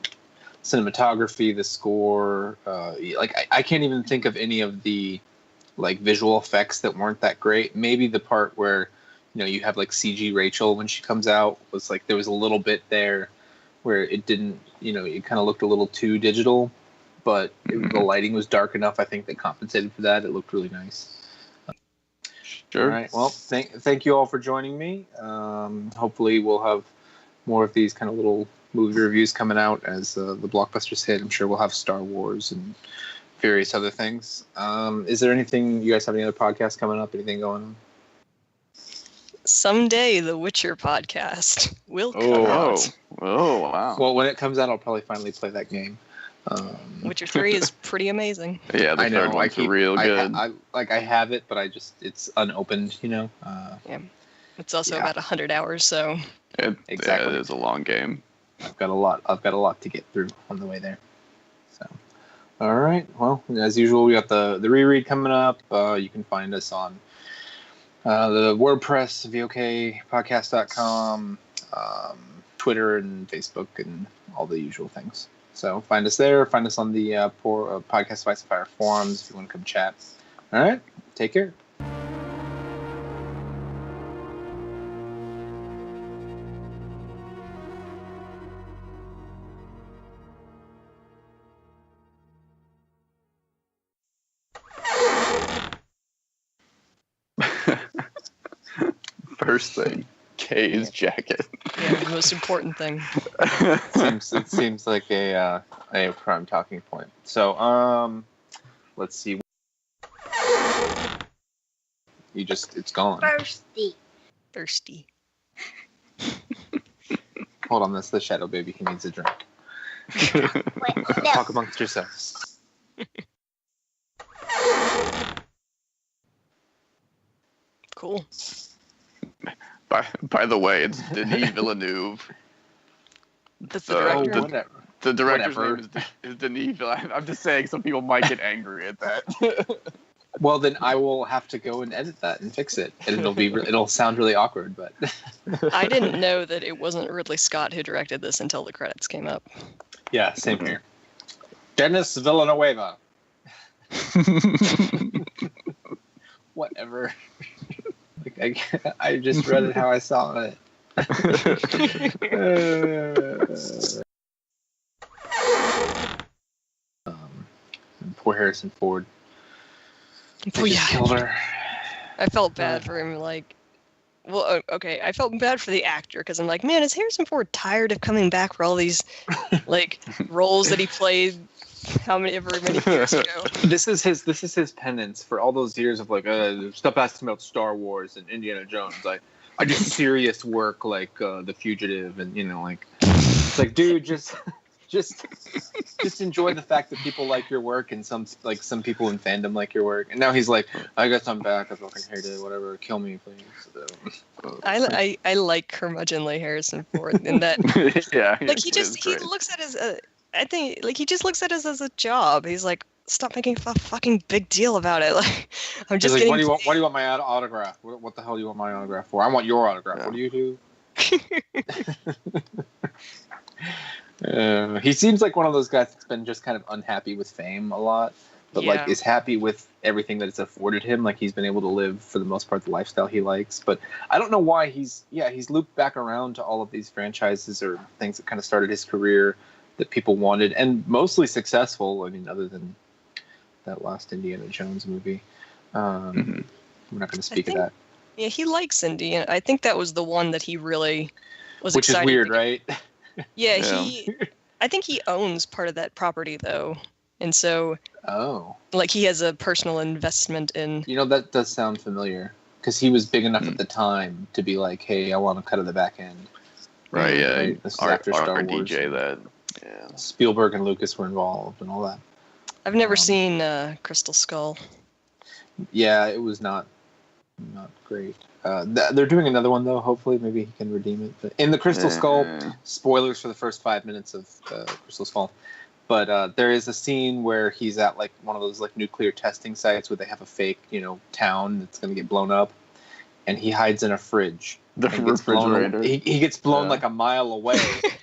cinematography, the score, I can't even think of any of the like visual effects that weren't that great. Maybe the part where you have like CG Rachel when she comes out was like there was a little bit there where it didn't, it kind of looked a little too digital, but the lighting was dark enough, I think, that compensated for that. It looked really nice. Sure. All right. Well, thank you all for joining me. Hopefully we'll have more of these kind of little movie reviews coming out as the blockbusters hit. I'm sure we'll have Star Wars and various other things. Is there anything, you guys have any other podcasts coming up? Anything going on? Someday the Witcher podcast will come out. Oh, wow. Well, when it comes out, I'll probably finally play that game. Witcher 3 is pretty amazing. Yeah, the third one's real good. I have it, but it's unopened, Yeah. It's also about 100 hours, so exactly. Yeah, it is a long game. I've got a lot to get through on the way there. So, all right. Well, as usual, we got the reread coming up. You can find us on the WordPress, vokpodcast.com, Twitter and Facebook, and all the usual things. So find us there. Find us on the Podcast Vice Fire forums if you want to come chat. All right. Take care. First thing, Kay's jacket. Yeah, the most important thing. It seems like a prime talking point. So, let's see. It's gone. Thirsty. Hold on, that's the Shadow Baby. He needs a drink. Talk amongst yourselves. Cool. By the way, it's Denis Villeneuve. That's the director. Whatever. The director's name is Denis Villeneuve. I'm just saying some people might get angry at that. Well, then I will have to go and edit that and fix it, and it'll sound really awkward. But I didn't know that it wasn't Ridley Scott who directed this until the credits came up. Yeah, same here. Denis Villeneuve. Whatever. I just read it how I saw it. Poor Harrison Ford. Oh, yeah. Killed her. I felt bad for him. Okay, I felt bad for the actor because I'm like, man, is Harrison Ford tired of coming back for all these roles that he played ever many years ago. This is his penance for all those years of like stop asking about Star Wars and Indiana Jones. I do serious work like The Fugitive, and like it's like, dude, just enjoy the fact that people like your work, and some people in fandom like your work. And now he's like, I guess I'm back. I fucking hate it. Whatever, kill me, please. I like curmudgeonly Harrison Ford in that. Yeah, Like he looks at his. I think like he just looks at it as a job. He's like, stop making a fucking big deal about it. Like I'm just like, getting. What do you want my autograph? What the hell do you want my autograph for? I want your autograph. Yeah. What do you do? He seems like one of those guys that's been just kind of unhappy with fame a lot, but like is happy with everything that it's afforded him. Like he's been able to live for the most part the lifestyle he likes. But I don't know why he's looped back around to all of these franchises or things that kind of started his career that people wanted, and mostly successful. I mean, other than that last Indiana Jones movie. I'm not going to speak of that. Yeah, he likes Indiana. I think that was the one that he really was Which excited. Which is weird, right? Yeah, I think he owns part of that property, though. And so, like, he has a personal investment in... that does sound familiar. Because he was big enough at the time to be like, hey, I want to cut at the back end. Right, yeah. Right? This is after Star Wars. DJ that. Yeah. Spielberg and Lucas were involved and all that. I've never seen Crystal Skull. Yeah, it was not great. They're doing another one, though. Hopefully, maybe he can redeem it. But in the Crystal Skull, spoilers for the first 5 minutes of Crystal Skull, but there is a scene where he's at like one of those like nuclear testing sites where they have a fake, town that's going to get blown up, and he hides in a fridge. The refrigerator. He gets blown like a mile away,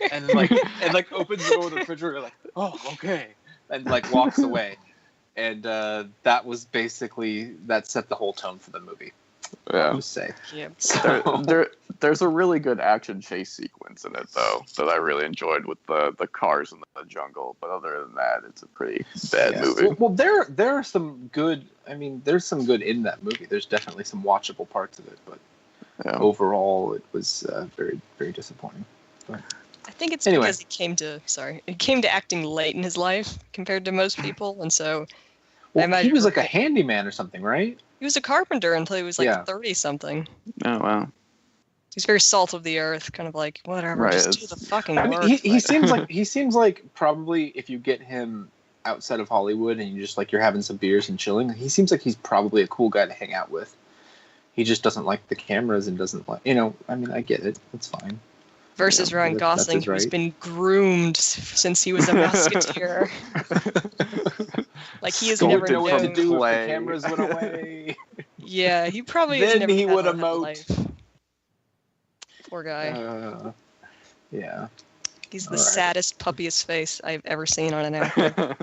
and like opens the door of the refrigerator, like, oh, okay, and like walks away, and that was basically that set the whole tone for the movie. Yeah. I'll just say. Yeah. There's a really good action chase sequence in it though that I really enjoyed with the cars in the jungle. But other than that, it's a pretty bad movie. Well, there are some good. I mean, there's some good in that movie. There's definitely some watchable parts of it, but overall, it was very, very disappointing. But I think it's because he came to acting late in his life compared to most people, and so. He was like a handyman or something, right? He was a carpenter until he was like 30-something. Oh, wow. He's very salt of the earth, kind of like, whatever, right, just do the fucking work. Mean, he seems like probably if you get him outside of Hollywood and you just like you're having some beers and chilling, he seems like he's probably a cool guy to hang out with. He just doesn't like the cameras and doesn't like, I mean, I get it. It's fine. Versus Ryan Gosling, who's been groomed since he was a musketeer. Like he has never known what to do if the cameras went away. Yeah, he probably has never he would have life. Poor guy. Yeah. He's the saddest, puppiest face I've ever seen on an actor.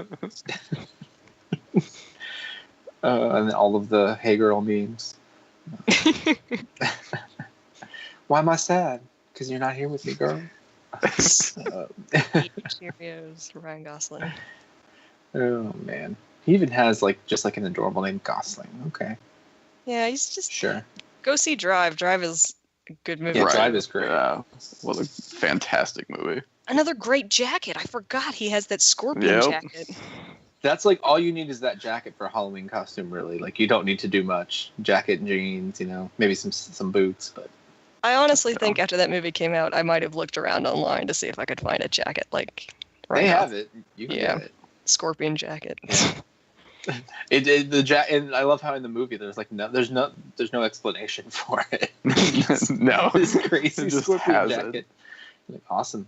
And all of the Hey Girl memes. Why am I sad? Because you're not here with me, girl. Cheerios, Ryan Gosling. Oh man, he even has just an adorable name, Gosling. Okay. Yeah, he's just sure. Go see Drive. Drive is a good movie. Yeah, Drive is great. Yeah, what a fantastic movie. Another great jacket. I forgot he has that scorpion jacket. That's like all you need is that jacket for a Halloween costume. Really, like you don't need to do much. Jacket and jeans, maybe some boots, but. I honestly think after that movie came out, I might have looked around online to see if I could find a jacket like. They have it. You can get it. Scorpion jacket. And I love how in the movie there's there's no explanation for it. No, this crazy scorpion jacket. Awesome.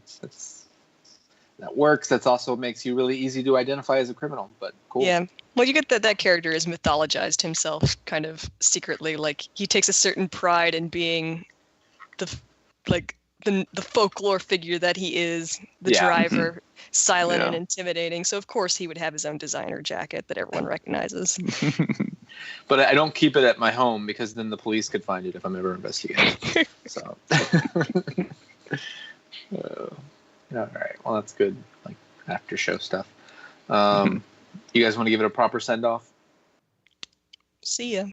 That works. That's also makes you really easy to identify as a criminal. But cool. Yeah. Well, you get that character is mythologized himself, kind of secretly. Like he takes a certain pride in being the folklore figure that he is, the driver, silent and intimidating. So of course he would have his own designer jacket that everyone recognizes. But I don't keep it at my home because then the police could find it if I'm ever investigating. So. All right. Well, that's good. Like after show stuff. You guys want to give it a proper send off? See ya.